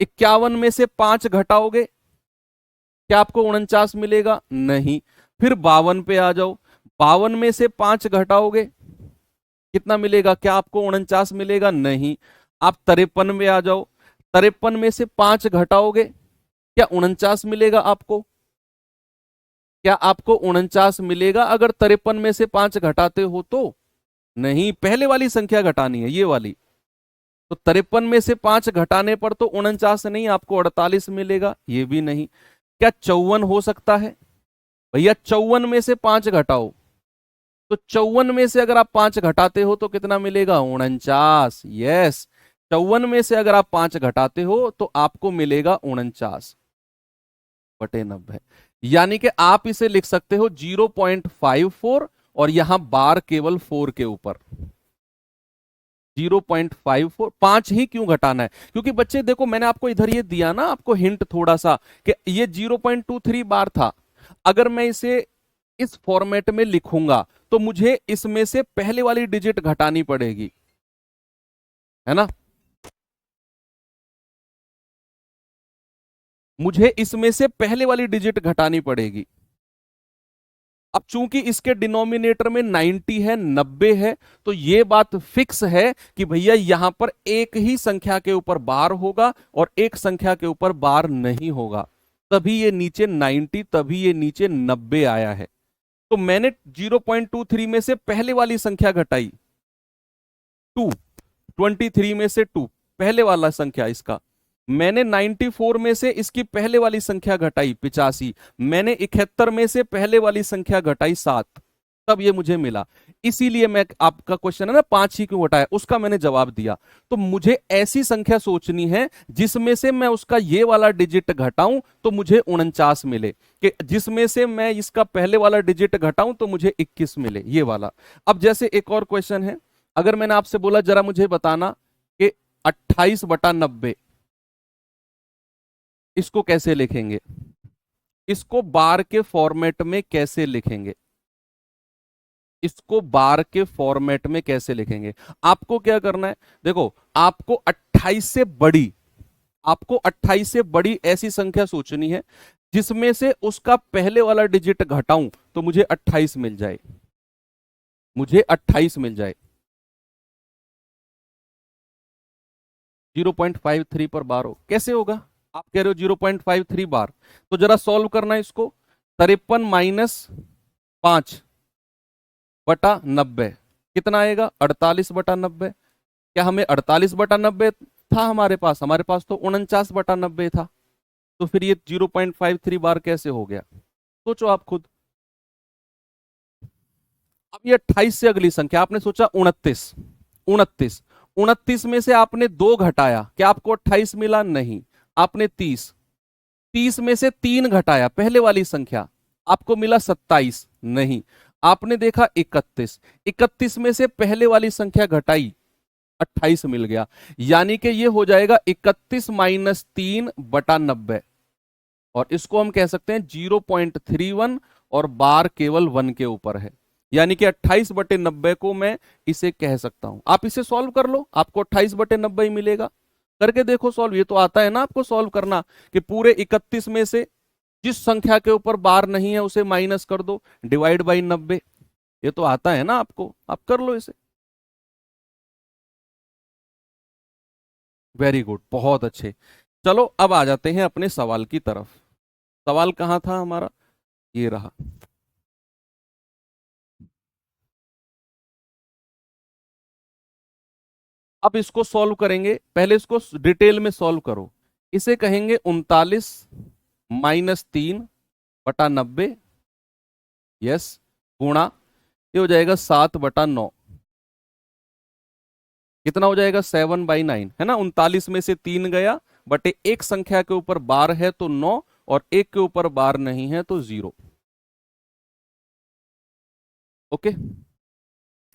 Speaker 1: 51 में से 5 घटाओगे, क्या आपको 49 मिलेगा? नहीं। फिर 52 पे आ जाओ, 52 में से 5 घटाओगे, कितना मिलेगा? क्या आपको 49 मिलेगा? नहीं। आप 53 में आ जाओ, 53 में से 5 घटाओगे, क्या 49 मिलेगा आपको? क्या आपको 49 मिलेगा अगर 53 में से 5 घटाते हो तो? नहीं, पहले वाली संख्या घटानी है, ये वाली। तो 53 में से 5 घटाने पर तो 49 नहीं, आपको 48 मिलेगा। ये भी नहीं। क्या 54 हो सकता है? भैया 54 में से 5 घटाओ, तो 54 में से अगर आप 5 घटाते हो तो कितना मिलेगा? 49। यस, 54 में से अगर आप 5 घटाते हो तो आपको मिलेगा 49/90। यानी कि आप इसे लिख सकते हो 0.54, और यहां बार केवल 4 के ऊपर। 0.54, 5 ही क्यों घटाना है? क्योंकि बच्चे देखो, मैंने आपको इधर ये दिया ना, आपको हिंट थोड़ा सा, कि ये 0.23 बार था। अगर मैं इसे इस फॉर्मेट में लिखूंगा तो मुझे इसमें से पहले वाली डिजिट घटानी पड़ेगी, है ना? मुझे इसमें से पहले वाली डिजिट घटानी पड़ेगी। अब चूंकि इसके डिनोमिनेटर में 90 है, 90 है, तो ये बात फिक्स है कि भैया यहां पर एक ही संख्या के ऊपर बार होगा और एक संख्या के ऊपर बार नहीं होगा। तभी ये नीचे 90, तभी ये नीचे 90 आया है। तो मैंने 0.23 में से पहले वाली संख्या घटाई, 2। 23 में से 2 पहले वाला संख्या इसका। मैंने 94 में से इसकी पहले वाली संख्या घटाई, 85। मैंने 71 में से पहले वाली संख्या घटाई, 7। तब ये मुझे मिला। इसीलिए मैं, आपका क्वेश्चन है ना 5 ही क्यों घटाया, उसका मैंने जवाब दिया। तो मुझे ऐसी संख्या सोचनी है जिसमें से मैं उसका ये वाला डिजिट घटाऊं तो मुझे 49 मिले, कि जिसमें से मैं इसका पहले वाला डिजिट घटाऊं तो मुझे 21 मिले, ये वाला। अब जैसे एक और क्वेश्चन है, अगर मैंने आपसे बोला जरा मुझे बताना कि 28/90 इसको कैसे लिखेंगे? इसको बार के फॉर्मेट में कैसे लिखेंगे? इसको बार के फॉर्मेट में कैसे लिखेंगे? आपको क्या करना है, देखो, आपको 28 से बड़ी, आपको 28 से बड़ी ऐसी संख्या सोचनी है जिसमें से उसका पहले वाला डिजिट घटाऊं तो मुझे 28 मिल जाए, मुझे 28 मिल जाए। 0.53 पर बार हो, कैसे होगा? आप कह रहे हो 0.53 बार, तो जरा सॉल्व करना है इसको। 53 - 5/90 कितना आएगा? 48/90। क्या हमें 48/90 था हमारे पास? हमारे पास तो 49/90 था। तो फिर ये 0.53 बार कैसे हो गया? सोचो आप खुद। अब ये 28 से अगली संख्या आपने सोचा 29। 29, 29 में से आपने 2 घटाया, क्या आपको 28 मिला? नहीं। आपने 30, 30 में से 3 घटाया, पहले वाली संख्या, आपको मिला 27। नहीं। आपने देखा 31, 31 में से पहले वाली संख्या घटाई, 28 मिल गया। यानी कि ये हो जाएगा 31 - 3/90, और इसको हम कह सकते हैं 0.31, और बार केवल 1 के ऊपर है। यानी कि 28/90 को मैं इसे कह सकता हूं। आप इसे सॉल्व कर लो, आपको 28/90 ही मिलेगा। करके देखो सॉल्व, ये तो आता है ना आपको सॉल्व करना, कि पूरे 31 में से जिस संख्या के ऊपर बार नहीं है उसे माइनस कर दो, डिवाइड बाई 90। ये तो आता है ना आपको, आप कर लो इसे। वेरी गुड, बहुत अच्छे। चलो अब आ जाते हैं अपने सवाल की तरफ। सवाल कहाँ था हमारा, ये रहा। अब इसको सॉल्व करेंगे, पहले इसको डिटेल में सॉल्व करो। इसे कहेंगे 39 - 3/90। यस, गुणा, ये हो जाएगा 7/9। कितना हो जाएगा, 7/9, है ना। 39 में से 3 गया, बटे एक संख्या के ऊपर बार है तो 9, और एक के ऊपर बार नहीं है तो 0। ओके,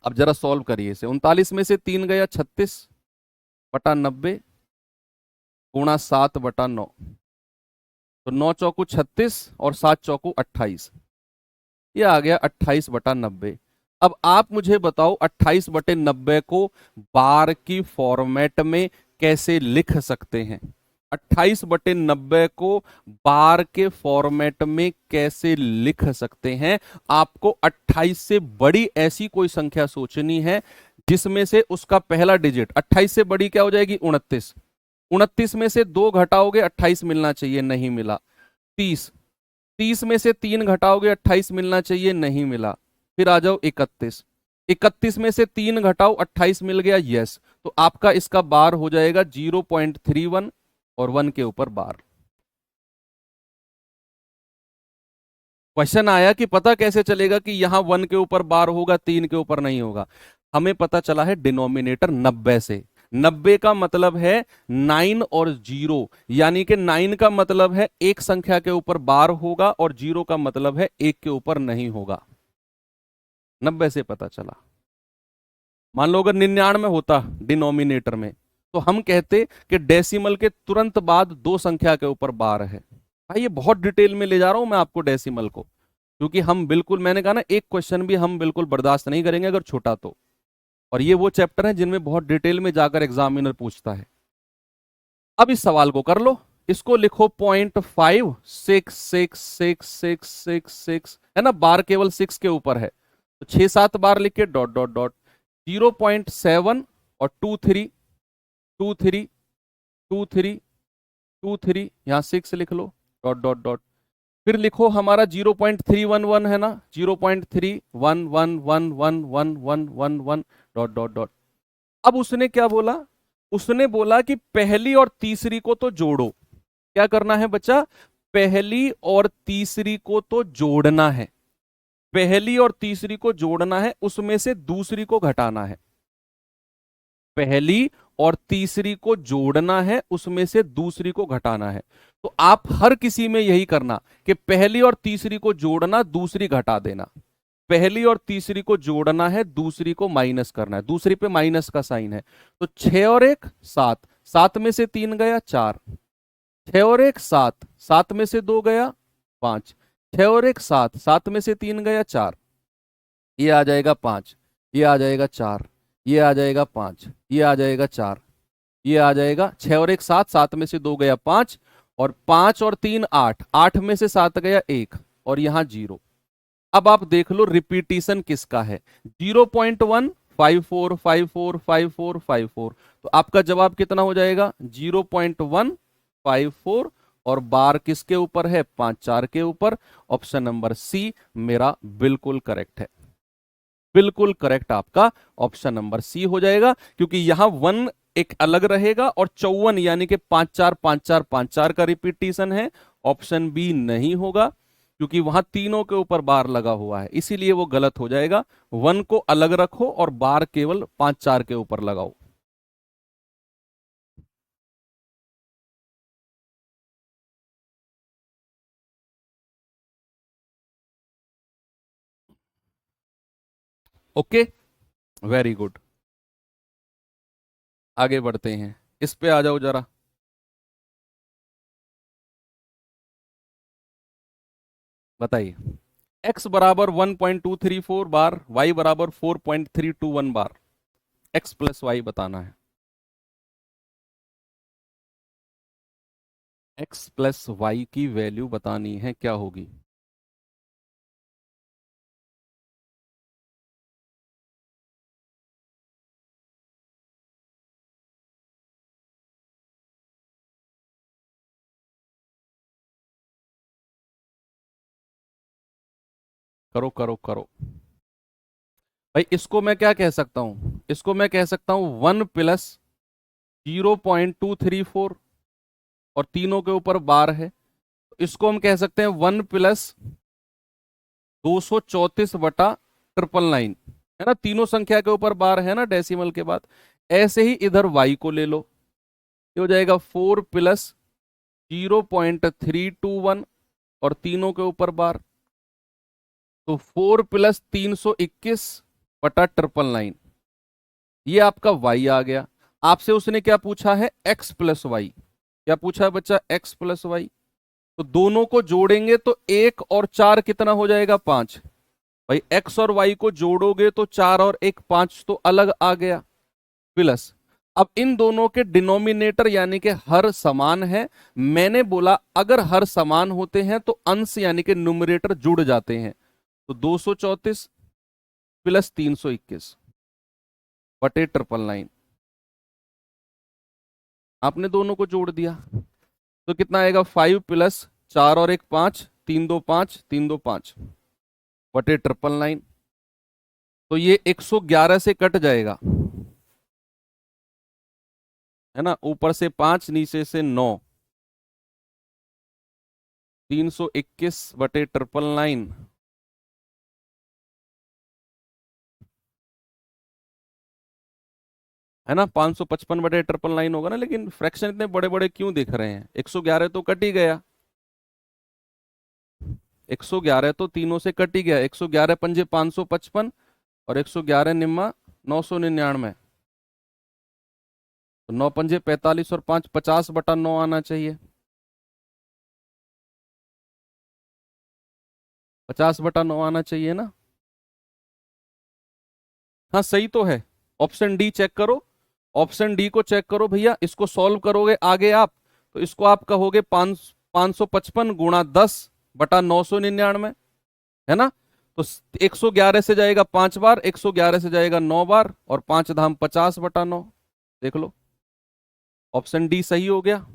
Speaker 1: अब जरा सॉल्व करिए इसे। 39 में से 3 गया, 36/90, गुणा 7/9। तो 9 चौकू 36 और 7 चौकू 28, ये आ गया 28/90। अब आप मुझे बताओ 28/90 को बार की फॉर्मेट में कैसे लिख सकते हैं। 28/90 को बार के फॉर्मेट में कैसे लिख सकते हैं। आपको 28 से बड़ी ऐसी कोई संख्या सोचनी है जिसमें से उसका पहला डिजिट, 28 से बड़ी क्या हो जाएगी, 29। 29 में से 2 घटाओगे 28 मिलना चाहिए, नहीं मिला। 30, 30 में से 3 घटाओगे 28 मिलना चाहिए, नहीं मिला। फिर आ जाओ 31, 31 में से 3 घटाओ 28 मिल गया, यस। तो आपका इसका बार हो जाएगा 0.31, और 1 के ऊपर बार। क्वेश्चन आया कि पता कैसे चलेगा कि यहां 1 के ऊपर बार होगा, 3 के ऊपर नहीं होगा। हमें पता चला है डिनोमिनेटर 90 से। 90 का मतलब है 9 और 0, यानी कि 9 का मतलब है एक संख्या के ऊपर बार होगा, और 0 का मतलब है एक के ऊपर नहीं होगा। 90 से पता चला। मान लो अगर 99 होता डिनोमिनेटर में, तो हम कहते कि डेसिमल के तुरंत बाद दो संख्या के ऊपर बार है। भाई ये बहुत डिटेल में ले जा रहा हूं मैं आपको डेसिमल को, क्योंकि हम बिल्कुल, मैंने कहा ना, एक क्वेश्चन भी हम बिल्कुल बर्दाश्त नहीं करेंगे अगर छोटा तो। और ये वो चैप्टर है जिनमें बहुत डिटेल में जाकर एग्जामिनर पूछता है। अब इस सवाल को कर लो, इसको लिखो 0.5666666, है ना, बार केवल 6 के ऊपर है, तो 6 7 बार लिख के डॉट डॉट डॉट। 0.7 और 2 3 यहां 6 लिख लो, डॉट डॉट डॉट। फिर लिखो हमारा 0.311 है ना, 0.311111111, डॉट डॉट डॉट। अब उसने क्या बोला, उसने बोला कि पहली और तीसरी को तो जोड़ो। क्या करना है बच्चा, पहली और तीसरी को तो जोड़ना है। पहली और तीसरी को जोड़ना है, उसमें से दूसरी को घटाना है। पहली और तीसरी को जोड़ना है, उसमें से दूसरी को घटाना है। तो आप हर किसी में यही करना कि पहली और तीसरी को जोड़ना, दूसरी घटा देना। पहली और तीसरी को जोड़ना है, दूसरी को माइनस करना है, दूसरी पे माइनस का साइन है। तो 6 और 1 7, 7 में से 3 गया 4, 6 और 1 7, 7 में से 2 गया 5, 6 और 1 7, 7 में से 3 गया 4, ये आ जाएगा 5, ये आ जाएगा 4, ये आ जाएगा 5, ये आ जाएगा 4, ये आ जाएगा 6 और 1 7, 7 में से 2 गया 5, और 5 और 3 8, 8 में से 7 गया 1, और यहां 0। अब आप देख लो रिपीटिशन किसका है, 0.1 54545454। तो आपका जवाब कितना हो जाएगा, 0.154, और बार किसके ऊपर है, 5 4 के ऊपर। ऑप्शन नंबर सी मेरा बिल्कुल करेक्ट है, बिल्कुल करेक्ट आपका ऑप्शन नंबर सी हो जाएगा, क्योंकि यहां 1 एक अलग रहेगा, और 54 यानी कि 5 4 5 4 5 4 का रिपीटिशन है। ऑप्शन बी नहीं होगा, क्योंकि वहां तीनों के ऊपर बार लगा हुआ है, इसीलिए वो गलत हो जाएगा। 1 को अलग रखो और बार केवल 5 4 के ऊपर लगाओ। Okay, very good. आगे बढ़ते हैं, इस पे आ जाओ जरा। बताइए, x बराबर 1.234 बार, y बराबर 4.321 बार, x प्लस वाई बताना है। x प्लस वाई की वैल्यू बतानी है, क्या होगी। करो करो करो। भाई इसको मैं क्या कह सकता हूं, इसको मैं कह सकता हूं 1 + 0.234, और तीनों के ऊपर बार है, तो इसको हम कह सकते हैं 1 + 234/999, है ना, तीनों संख्या के ऊपर बार है ना डेसिमल के बाद। ऐसे ही इधर y को ले लो, ये हो जाएगा 4 + 0.321, और तीनों के ऊपर बार, तो 4 + 321/999, ये आपका y आ गया। आपसे उसने क्या पूछा है, x + y। क्या पूछा है बच्चा, x + y। तो दोनों को जोड़ेंगे तो 1 और 4 कितना हो जाएगा, 5। भाई x और y को जोड़ोगे तो 4 और 1 5, तो अलग आ गया, प्लस। अब इन दोनों के डिनोमिनेटर यानी कि हर समान है। मैंने बोला अगर हर समान होते हैं तो अंश यानी कि न्यूमरेटर जुड़ जाते हैं, तो 234 + 321/999, आपने दोनों को जोड़ दिया तो कितना आएगा, 5 + 4 और 1 5, 3 2 5, 3 2 5/999, तो ये 111 से कट जाएगा, है ना, ऊपर से 5 नीचे से 9, 321/999, है ना, 555/999 होगा ना, लेकिन फ्रैक्शन इतने बड़े बड़े क्यों दिख रहे हैं, 111 तो कट ही गया, 111 तो तीनों से कट ही गया, 111 पंजे 555, और 111 निम्मा 999, तो 9 पंजे 45 और 5 50/9 आना चाहिए, 50/9 आना चाहिए ना। हाँ सही तो है, ऑप्शन डी चेक करो, ऑप्शन डी को चेक करो भैया, इसको सॉल्व करोगे आगे आप, तो इसको आप कहोगे 555 × 10/999, है ना, तो 111 से जाएगा 5 बार, 111 से जाएगा 9 बार, और 5 धाम 50/9, देख लो, ऑप्शन डी सही हो गया।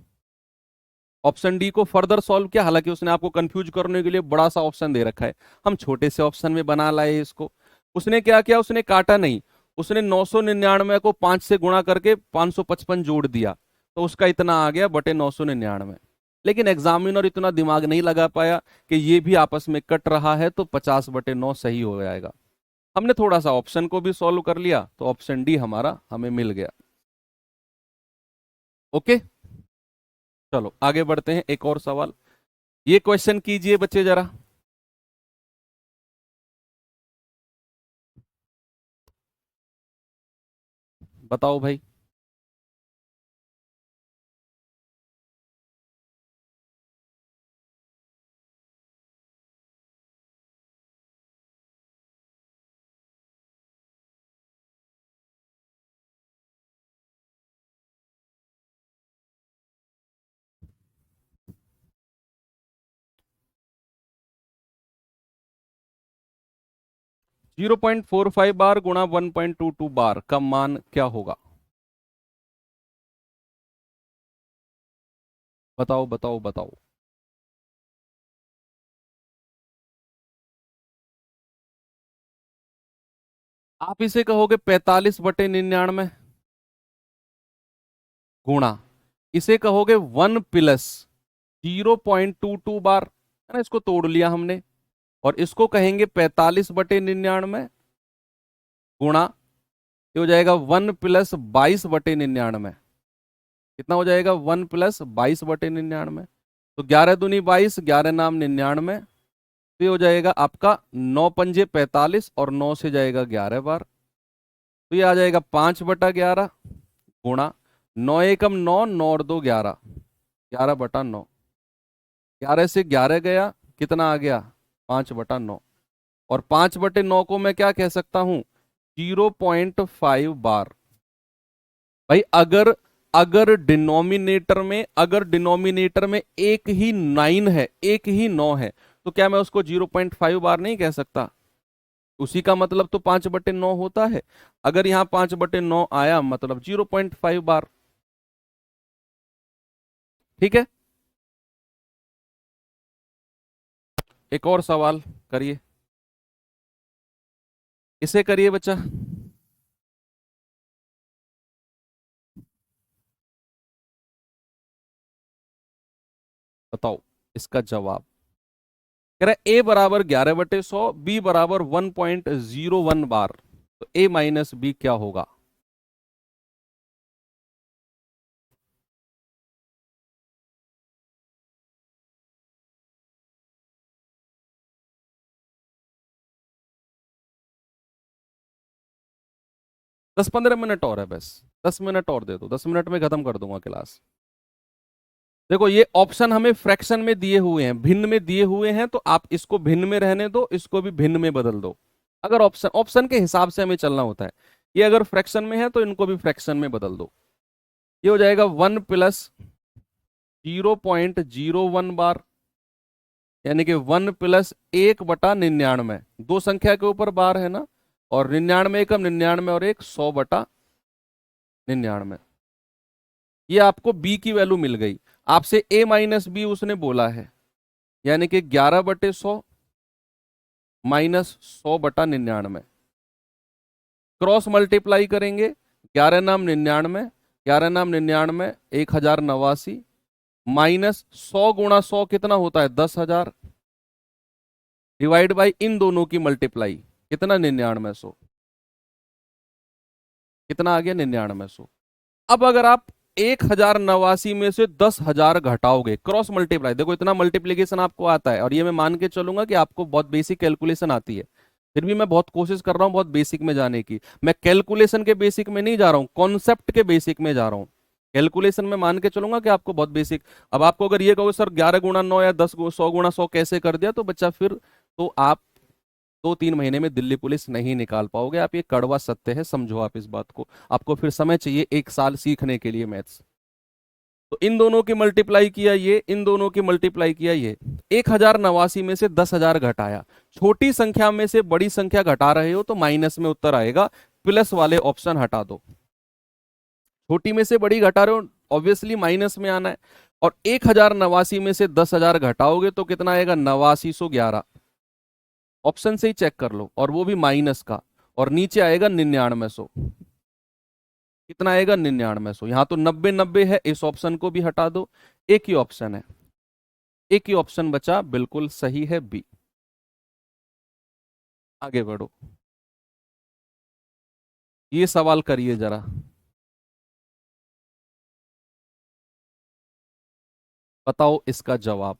Speaker 1: ऑप्शन डी को फर्दर सॉल्व किया, हालांकि उसने आपको कंफ्यूज करने के लिए बड़ा सा ऑप्शन दे रखा है, हम छोटे से ऑप्शन में बना लाए इसको। उसने क्या किया, उसने काटा नहीं, उसने 999 को 5 से गुणा करके 555 जोड़ दिया, तो उसका इतना आ गया बटे 999। लेकिन एग्जामिनर इतना दिमाग नहीं लगा पाया कि ये भी आपस में कट रहा है, तो 50/9 सही हो जाएगा। हमने थोड़ा सा ऑप्शन को भी सॉल्व कर लिया, तो ऑप्शन डी हमारा हमें मिल गया। ओके, चलो आगे बढ़ते हैं, एक और सवाल, ये क्वेश्चन कीजिए बच्चे जरा। बताओ भाई। 0.45 बार गुणा 1.22 बार का मान क्या होगा, बताओ बताओ बताओ। आप इसे कहोगे 45/99 गुणा, इसे कहोगे 1 + 0.22 बार, है ना, इसको तोड़ लिया हमने, और इसको कहेंगे 45/99 गुणा, ये हो जाएगा 1 + 22/99, कितना हो जाएगा, 1 + 22/99, तो 11 दूनी 22, 11 नाम 99, तो ये हो जाएगा आपका 9 पंजे 45, और 9 से जाएगा 11 बार, तो ये आ जाएगा 5/11 गुणा 9 × 1 = 9, 9 और 2 = 11, 11/9, 11 से 11 गया, कितना आ गया, 5/9, और 5/9 को मैं क्या कह सकता हूं, 0.5 बार। भाई अगर अगर डिनोमिनेटर में एक ही 9 है, एक ही 9 है, तो क्या मैं उसको 0.5 बार नहीं कह सकता, उसी का मतलब तो 5/9 होता है, अगर यहाँ 5/9 आया मतलब 0.5 बार, ठीक है। एक और सवाल करिए। इसे करिए बच्चा। बताओ इसका जवाब। कह रहा है ए बराबर 11/100, बी बराबर 1.01 बार, तो ए माइनस बी क्या होगा? दस पंद्रह मिनट और है बस, 10 मिनट और दे दो, 10 मिनट में खत्म कर दूंगा क्लास। देखो ये ऑप्शन हमें फ्रैक्शन में दिए हुए हैं, भिन्न में दिए हुए हैं, तो आप इसको भिन्न में रहने दो, इसको भी भिन्न में बदल दो। अगर ऑप्शन ऑप्शन के हिसाब से हमें चलना होता है। ये अगर फ्रैक्शन में है तो इनको भी फ्रैक्शन में बदल दो। ये हो जाएगा 1 + 0.01 बार, यानी कि 1 + 1/99। दो संख्या के ऊपर बार है ना, और 99 एकम 99 और एक 100/99। ये आपको बी की वैल्यू मिल गई। आपसे ए माइनस बी उसने बोला है, यानी कि 11/100 माइनस 100/99। क्रॉस मल्टीप्लाई करेंगे, 11×9 99, 11×9 99, 1089, माइनस 100 × 100 कितना होता है? 10,000, डिवाइड बाई इन दोनों की मल्टीप्लाई, कितना? 9900। कितना आ गया? 9900। अब अगर आप 1089 में से 10,000 घटाओगे, क्रॉस मल्टीप्लाई, देखो इतना मल्टीप्लीकेशन आपको आता है, और ये मैं मान के चलूंगा कि आपको बहुत बेसिक कैलकुलेशन आती है। फिर भी मैं बहुत कोशिश कर रहा हूं बहुत बेसिक में जाने की। मैं कैलकुलेशन के बेसिक में नहीं जा रहा हूं, कॉन्सेप्ट के बेसिक में जा रहा हूं। कैलकुलेशन में मान के चलूंगा कि आपको बहुत बेसिक। अब आपको अगर ये कहोगे सर 11×9 या 100 × 100 कैसे कर दिया, तो बच्चा फिर तो आप 2-3 महीने में दिल्ली पुलिस नहीं निकाल पाओगे आप। ये कड़वा सत्य है, समझो आप इस बात को। आपको फिर समय चाहिए 1 साल सीखने के लिए मैथ्स। तो इन दोनों की मल्टीप्लाई किया ये, इन दोनों की मल्टीप्लाई किया ये। 1089 में से 10,000 घटाया। छोटी संख्या में से बड़ी संख्या घटा रहे हो तो माइनस में उत्तर आएगा, प्लस वाले ऑप्शन हटा दो। छोटी में से बड़ी घटा रहे हो, ऑब्वियसली माइनस में आना है। और 1089 में से 10,000 घटाओगे तो कितना आएगा? 8911। ऑप्शन से ही चेक कर लो, और वो भी माइनस का। और नीचे आएगा 9900। कितना आएगा? 9900। यहां तो 90-90 है, इस ऑप्शन को भी हटा दो। एक ही ऑप्शन है, एक ही ऑप्शन बचा, बिल्कुल सही है बी। आगे बढ़ो, ये सवाल करिए जरा। बताओ इसका जवाब।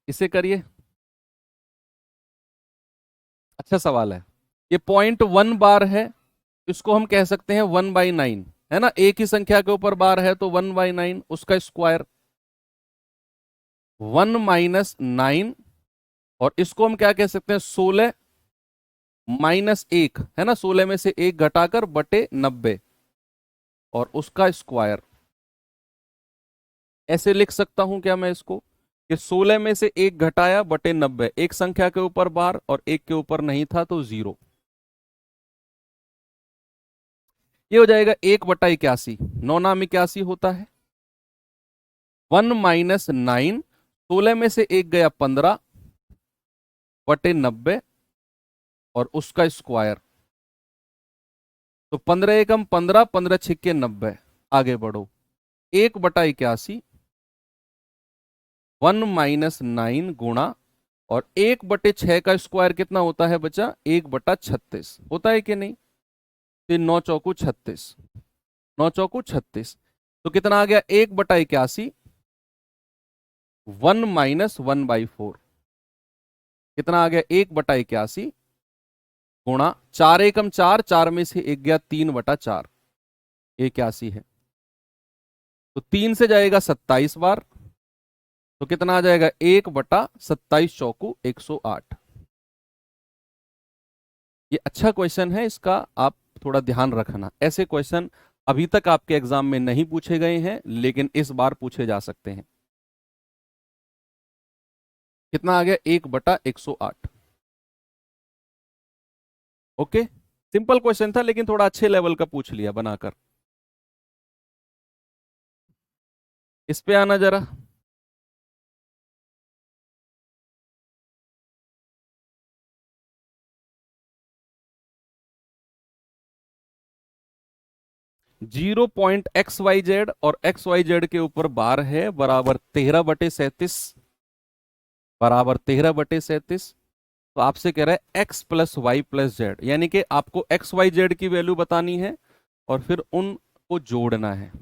Speaker 1: इसे करिए। अच्छा सवाल है। ये 0.1 बार है, इसको हम कह सकते हैं 1/9, है ना। एक ही संख्या के ऊपर बार है तो 1/9, उसका स्क्वायर 1 - 9। और इसको हम क्या कह सकते हैं? 16-1, है ना। 16 में से एक घटाकर बटे 90, और उसका स्क्वायर। ऐसे लिख सकता हूं क्या मैं इसको, कि 16 में से एक घटाया बटे 90, एक संख्या के ऊपर बार और एक के ऊपर नहीं था तो 0। ये हो जाएगा 1/81। 9 नाम 81 होता है। 1 - 9, 16 में से एक गया 15 बटे 90, और उसका स्क्वायर। तो 15 एकम 15, 15 छिक्के 90। आगे बढ़ो, 1/81, 1 - 9 गुणा, और 1/6 का स्क्वायर कितना होता है बच्चा? 1/36 होता है कि नहीं? फिर 9 × 4 = 36, 9 × 4 = 36। तो कितना आ गया? 1/81, 1 - 1/4। कितना आ गया? 1/81 गुणा 4 एकम 4, 4 में से एक गया 3/4, 81 है। तो 3 से जाएगा 27 बार, तो कितना आ जाएगा? 1/27 × 27 = 108। ये अच्छा क्वेश्चन है, इसका आप थोड़ा ध्यान रखना। ऐसे क्वेश्चन अभी तक आपके एग्जाम में नहीं पूछे गए हैं, लेकिन इस बार पूछे जा सकते हैं। कितना आ गया? 1/108। ओके। सिंपल क्वेश्चन था लेकिन थोड़ा अच्छे लेवल का पूछ लिया बनाकर। इस पे आना जरा। 0.xyz और xyz के ऊपर बार है बराबर 13/37, बराबर 13/37। तो आपसे कह रहा है x plus y plus z, यानी कि आपको एक्स वाई जेड की वैल्यू बतानी है और फिर उनको जोड़ना है।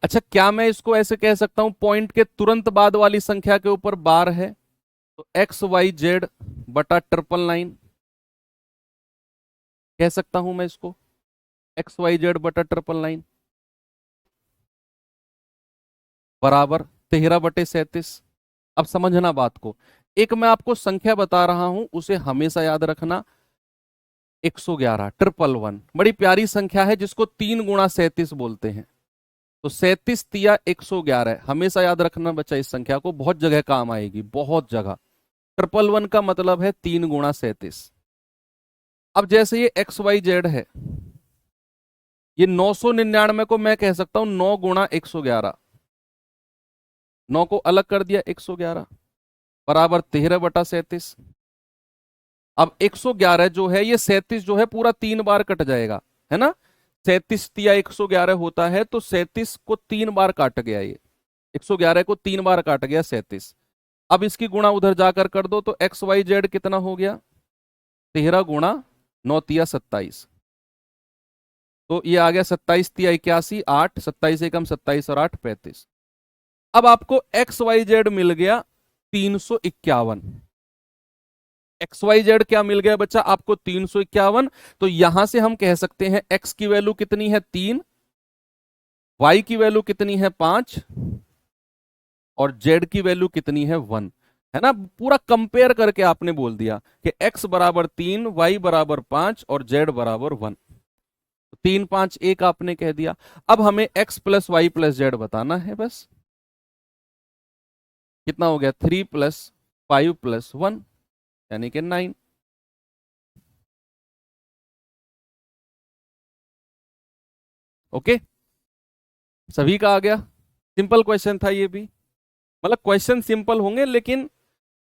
Speaker 1: अच्छा, क्या मैं इसको ऐसे कह सकता हूं पॉइंट के तुरंत बाद वाली संख्या के ऊपर बार है, तो एक्स वाई जेड बटा 999 कह सकता हूं मैं इसको, एक्स वाई जेड बटा 999 बराबर 13/37। अब समझना बात को, एक मैं आपको संख्या बता रहा हूं उसे हमेशा याद रखना, 111 111 बड़ी प्यारी संख्या है जिसको 3 गुणा 37 बोलते हैं। तो 37 तिया 111 हमेशा याद रखना बच्चा, इस संख्या को बहुत जगह काम आएगी, बहुत जगह। 111 का मतलब है 3 गुणा 37। अब जैसे ये एक्स वाई जेड है, ये 999 को मैं कह सकता हूं 9 गुणा 111, 9 को अलग कर दिया 111 बराबर 13/37। अब 111 जो है ये 37 जो है पूरा 3 बार कट जाएगा, है ना। 37 तिया 111 होता है तो 37 को 3 बार काट गया, ये 111 को 3 बार काट गया 37। अब इसकी गुणा उधर जाकर कर दो तो एक्स वाई जेड कितना हो गया, 13 गुणा 9 तिया 27। तो ये आ गया 27 तिया 81, 8, 27 एकम 27 और 8 35। अब आपको एक्स वाई जेड मिल गया 351। एक्स वाई जेड क्या मिल गया बच्चा आपको 351। तो यहां से हम कह सकते हैं एक्स की वैल्यू कितनी है 3, वाई की वैल्यू कितनी है 5 और जेड की वैल्यू कितनी है 1, है ना। पूरा कंपेयर करके आपने बोल दिया कि x बराबर 3, वाई बराबर 5 और जेड बराबर 1। 3 5 1 आपने कह दिया। अब हमें x plus y plus z बताना है बस। कितना हो गया 3 प्लस 5 प्लस 1 यानी कि 9। ओके, सभी का आ गया। सिंपल क्वेश्चन था ये भी, मतलब क्वेश्चन सिंपल होंगे लेकिन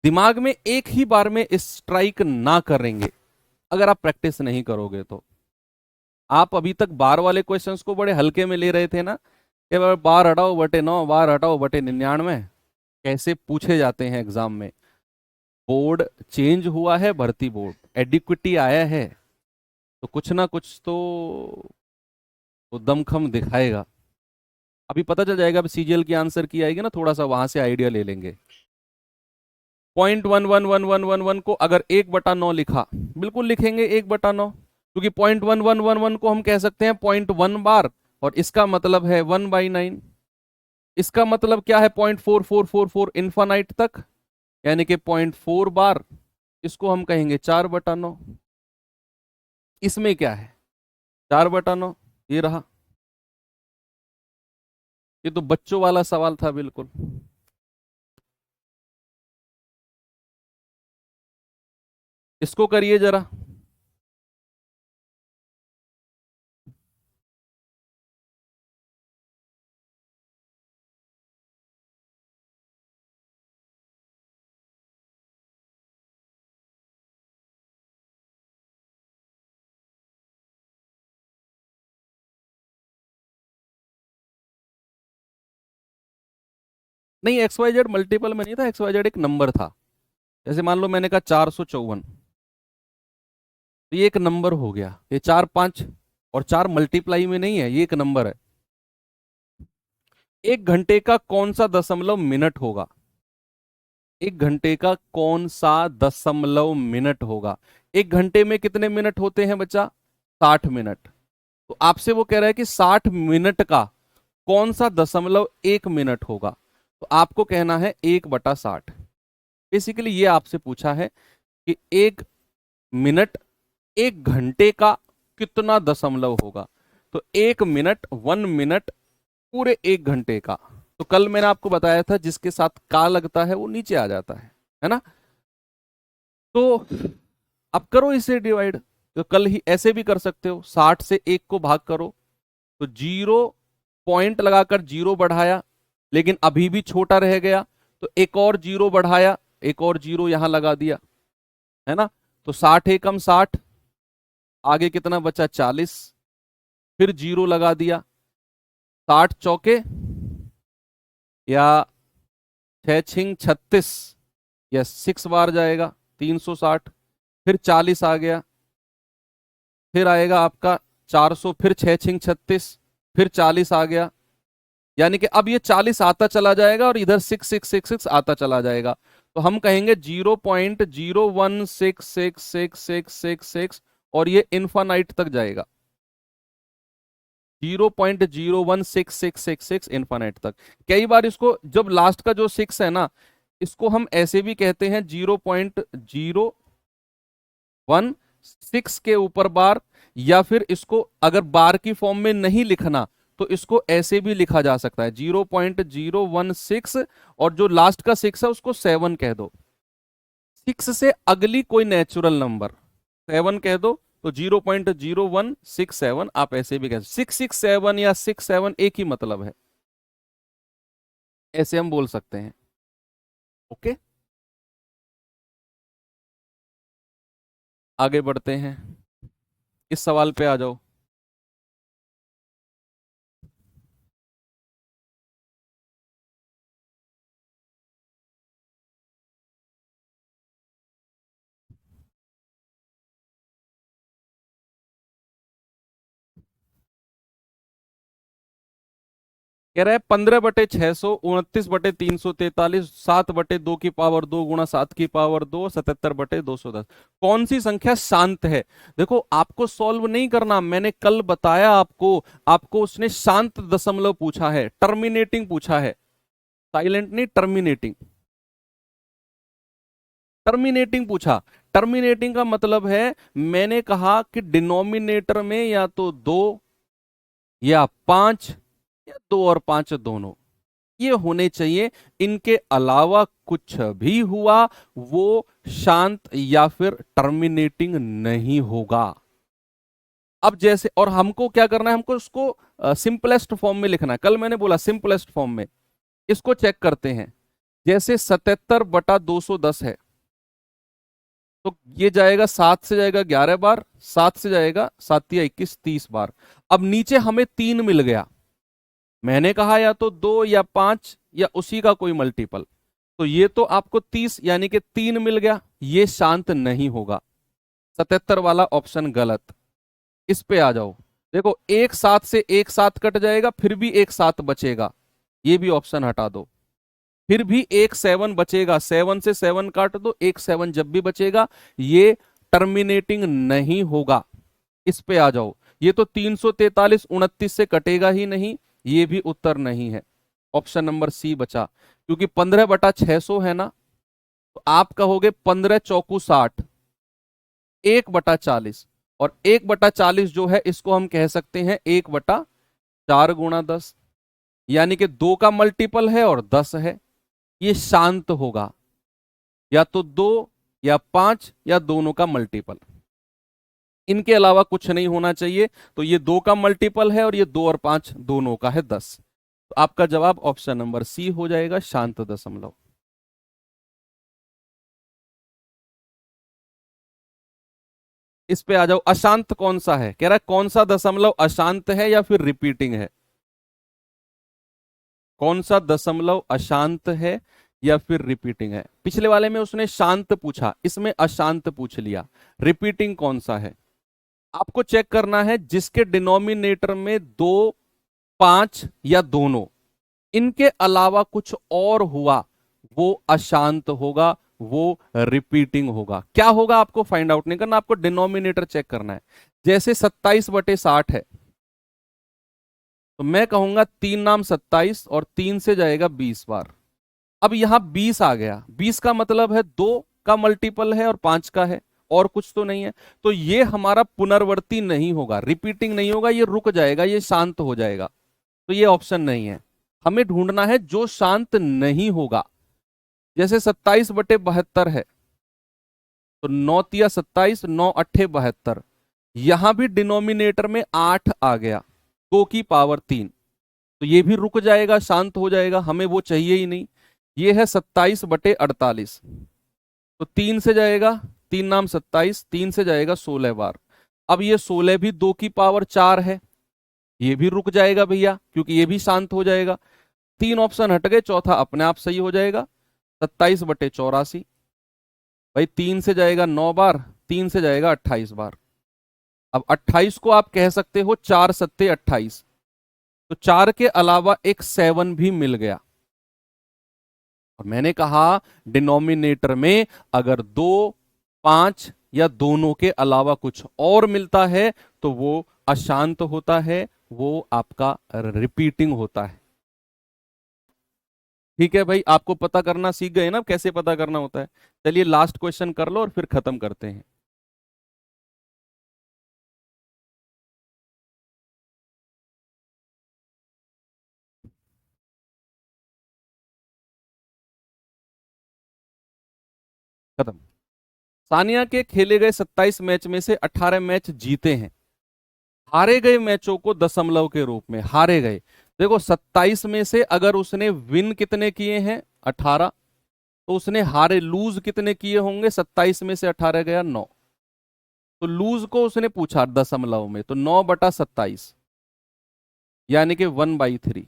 Speaker 1: दिमाग में एक ही बार में स्ट्राइक ना करेंगे अगर आप प्रैक्टिस नहीं करोगे तो। आप अभी तक बार वाले क्वेश्चंस को बड़े हल्के में ले रहे थे ना, कि बार हटाओ बटे 9, बार हटाओ बटे 99 कैसे पूछे जाते हैं एग्जाम में। बोर्ड चेंज हुआ है, भर्ती बोर्ड एडिक्विटी आया है, तो कुछ ना कुछ तो वो दमखम दिखाएगा। अभी पता चल जाएगा, अब सीजीएल की आंसर की आएगी ना, थोड़ा सा वहां से आइडिया ले लेंगे। 0.111111 को अगर 1/9 लिखा, बिल्कुल लिखेंगे 1/9, क्योंकि 0.1111 को हम कह सकते हैं 0.1 बार, और इसका मतलब है 1/9। इसका मतलब क्या है 0.4444 इन्फानाइट तक, यानी कि 0.4 बार, इसको हम कहेंगे 4/9। इसमें क्या है 4/9, ये रहा। ये तो बच्चों वाला सवाल था बिल्कुल। इसको करिए जरा। नहीं, एक्स वाई जेड मल्टीपल में नहीं था, एक्स वाई जेड एक नंबर था। जैसे मान लो मैंने कहा 454, तो ये एक नंबर हो गया। ये 4 5 और 4 मल्टीप्लाई में नहीं है, ये एक नंबर है। 1 घंटे का कौन सा दशमलव मिनट होगा, 1 घंटे का कौन सा दशमलव मिनट होगा। 1 घंटे में कितने मिनट होते हैं बच्चा, 60 मिनट। तो आपसे वो कह रहा है कि 60 मिनट का कौन सा दशमलव 1 मिनट होगा, तो आपको कहना है 1/60। बेसिकली ये आपसे पूछा है कि 1 मिनट 1 घंटे का कितना दशमलव होगा। तो 1 मिनट 1 मिनट पूरे 1 घंटे का। तो कल मैंने आपको बताया था जिसके साथ का लगता है वो नीचे आ जाता है ना। तो अब करो इसे डिवाइड, तो कल ही ऐसे भी कर सकते हो, 60 से 1 को भाग करो, तो 0 पॉइंट लगाकर 0 बढ़ाया, लेकिन अभी भी छोटा रह गया, तो एक और 0 बढ़ाया, एक और 0 यहां लगा दिया, है ना। तो 60 एकम 60, आगे कितना बचा 40, फिर 0 लगा दिया, 60 चौके या 6 छिंग 36, यस 6 बार जाएगा 360, फिर 40 आ गया, फिर आएगा आपका 400, फिर 6 छिंग 36, फिर 40 आ गया, यानी कि अब ये 40 आता चला जाएगा और इधर 6666 आता चला जाएगा, तो हम कहेंगे 0.01666666 और ये इन्फानाइट तक जाएगा, 0.016666 इन्फानाइट तक। कई बार इसको जब लास्ट का जो 6 है ना, इसको हम ऐसे भी कहते हैं 0.016 के ऊपर बार, या फिर इसको अगर बार की फॉर्म में नहीं लिखना तो इसको ऐसे भी लिखा जा सकता है 0.016, और जो लास्ट का 6 है उसको 7 कह दो, 6 से अगली कोई नेचुरल नंबर 7 कह दो, तो 0.0167 आप ऐसे भी कह सकते, 667 या 67 एक ही मतलब है, ऐसे हम बोल सकते हैं। ओके, आगे बढ़ते हैं, इस सवाल पे आ जाओ। कह रहा है 15/600, 29/343, 7/2 की पावर 2 गुणा 7 की पावर 2, 77/210, कौन सी संख्या शांत है। देखो आपको सॉल्व नहीं करना, मैंने कल बताया आपको, आपको उसने शांत दशमलव पूछा है, टर्मिनेटिंग पूछा है, साइलेंट नहीं, टर्मिनेटिंग, टर्मिनेटिंग पूछा। टर्मिनेटिंग का मतलब है, मैंने कहा कि डिनोमिनेटर में या तो 2 या 5 या 2 और 5 दोनों ये होने चाहिए, इनके अलावा कुछ भी हुआ वो शांत या फिर टर्मिनेटिंग नहीं होगा। अब जैसे, और हमको क्या करना है, हमको उसको सिंपलेस्ट फॉर्म में लिखना है, कल मैंने बोला सिंपलेस्ट फॉर्म में। इसको चेक करते हैं, जैसे 77/210 है, तो ये जाएगा 7 से जाएगा 11 बार, 7 से जाएगा 7 या 21 30 बार। अब नीचे हमें 3 मिल गया, मैंने कहा या तो 2 या 5 या उसी का कोई मल्टीपल, तो ये तो आपको 30 यानी कि 3 मिल गया, ये शांत नहीं होगा, 77 वाला ऑप्शन गलत। इस पे आ जाओ, देखो एक साथ से एक साथ कट जाएगा, फिर भी एक साथ बचेगा, ये भी ऑप्शन हटा दो, फिर भी एक 7 बचेगा, 7 से 7 काट दो, एक 7 जब भी बचेगा ये टर्मिनेटिंग नहीं होगा। इस पे आ जाओ, ये तो 343 29 से कटेगा ही नहीं, ये भी उत्तर नहीं है, ऑप्शन नंबर सी बचा, क्योंकि 15/600 है ना, तो आप कहोगे 15 चौकू 60, 1/40, और 1/40 जो है इसको हम कह सकते हैं 1/4 गुणा 10, यानी कि 2 का मल्टीपल है और 10 है, ये शांत होगा, या तो 2 या 5 या दोनों का मल्टीपल, इनके अलावा कुछ नहीं होना चाहिए। तो ये 2 का मल्टीपल है और ये 2 और 5 दोनों का है 10, तो आपका जवाब ऑप्शन नंबर सी हो जाएगा, शांत दशमलव। इस पे आ जाओ, अशांत कौन सा है, कह रहा है कौन सा दशमलव अशांत है या फिर रिपीटिंग है, कौन सा दशमलव अशांत है या फिर रिपीटिंग है। पिछले वाले में उसने शांत पूछा, इसमें अशांत पूछ लिया, रिपीटिंग कौन सा है। आपको चेक करना है जिसके डिनोमिनेटर में 2 5 या दोनों, इनके अलावा कुछ और हुआ वो अशांत होगा, वो रिपीटिंग होगा। क्या होगा आपको फाइंड आउट नहीं करना, आपको डिनोमिनेटर चेक करना है। जैसे 27/60 है, तो मैं कहूंगा 3 नाम 27 और 3 से जाएगा 20 बार, अब यहां 20 आ गया, 20 का मतलब है 2 का मल्टीपल है और 5 का है, और कुछ तो नहीं है, तो ये हमारा पुनर्वर्ती नहीं होगा, रिपीटिंग नहीं होगा, ये रुक जाएगा, ये शांत हो जाएगा, तो ये ऑप्शन नहीं है। हमें ढूंढना है जो शांत नहीं होगा। जैसे 27/72 है, तो 9 तिया 27, 9 अट्ठे 72। यहां भी डिनोमिनेटर में 8 आ गया, 2 की पावर 3, तो ये भी रुक जाएगा, शांत हो जाएगा, हमें वो चाहिए ही नहीं। ये है 27/48, तो 3 से जाएगा, 3 नाम 27, 3 से जाएगा 16 बार। अब ये 16 भी 2 की पावर 4 है, ये भी रुक जाएगा भैया, क्योंकि ये भी शांत हो जाएगा। 3 ऑप्शन हट गए, चौथा अपने आप सही हो जाएगा, 27/84। भाई 3 से जाएगा 9 बार, 3 से जाएगा 28 बार। अब 28 को आप कह सकते हो 4 सत्ते 28, तो 4 के अलावा एक 7 भी मिल गया। और मैंने कहा डिनोमिनेटर में अगर 2, 5 या दोनों के अलावा कुछ और मिलता है तो वो अशांत होता है, वो आपका रिपीटिंग होता है। ठीक है भाई, आपको पता करना सीख गए ना कैसे पता करना होता है। चलिए लास्ट क्वेश्चन कर लो और फिर खत्म करते हैं। खत्म। सानिया के खेले गए 27 मैच में से 18 मैच जीते हैं, हारे गए मैचों को दशमलव के रूप में हारे गए। देखो 27 में से अगर उसने विन कितने किए हैं 18, तो उसने हारे लूज कितने किए होंगे, 27 में से 18 गया 9, तो लूज को उसने पूछा दशमलव में, तो 9/27 यानी कि 1/3।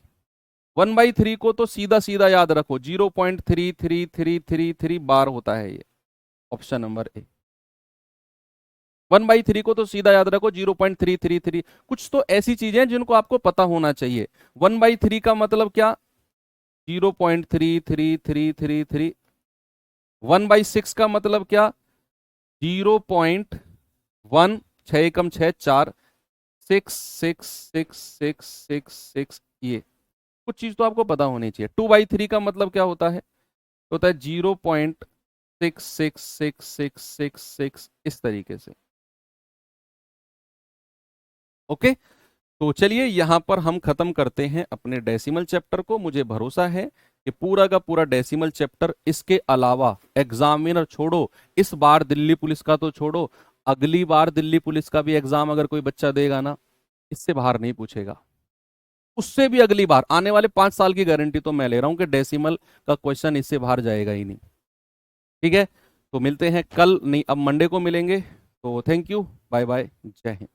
Speaker 1: 1/3 को तो सीधा सीधा याद रखो, 0.3333 बार होता है ये, ऑप्शन नंबर ए। 1/3 को तो सीधा याद रखो 0.333। कुछ तो ऐसी चीजें हैं जिनको आपको पता होना चाहिए। 1/3 का मतलब क्या, 0.3333। 1/6 का मतलब क्या, 0.1, 6 एकम 6 4, 6666666, ये कुछ चीज तो आपको पता होनी चाहिए। 2/3 का मतलब क्या होता है, होता है 0.666666, इस तरीके से। ओके, तो चलिए यहां पर हम खत्म करते हैं अपने डेसिमल चैप्टर को। मुझे भरोसा है कि पूरा का पूरा डेसिमल चैप्टर, इसके अलावा एग्जामिनर छोड़ो, इस बार दिल्ली पुलिस का तो छोड़ो, अगली बार दिल्ली पुलिस का भी एग्जाम अगर कोई बच्चा देगा ना, इससे बाहर नहीं पूछेगा। उससे भी अगली बार, आने वाले 5 साल की गारंटी तो मैं ले रहा हूं कि डेसिमल का क्वेश्चन इससे बाहर जाएगा ही नहीं। ठीक है, तो मिलते हैं कल, नहीं अब मंडे को मिलेंगे। तो थैंक यू, बाय बाय, जय हिंद।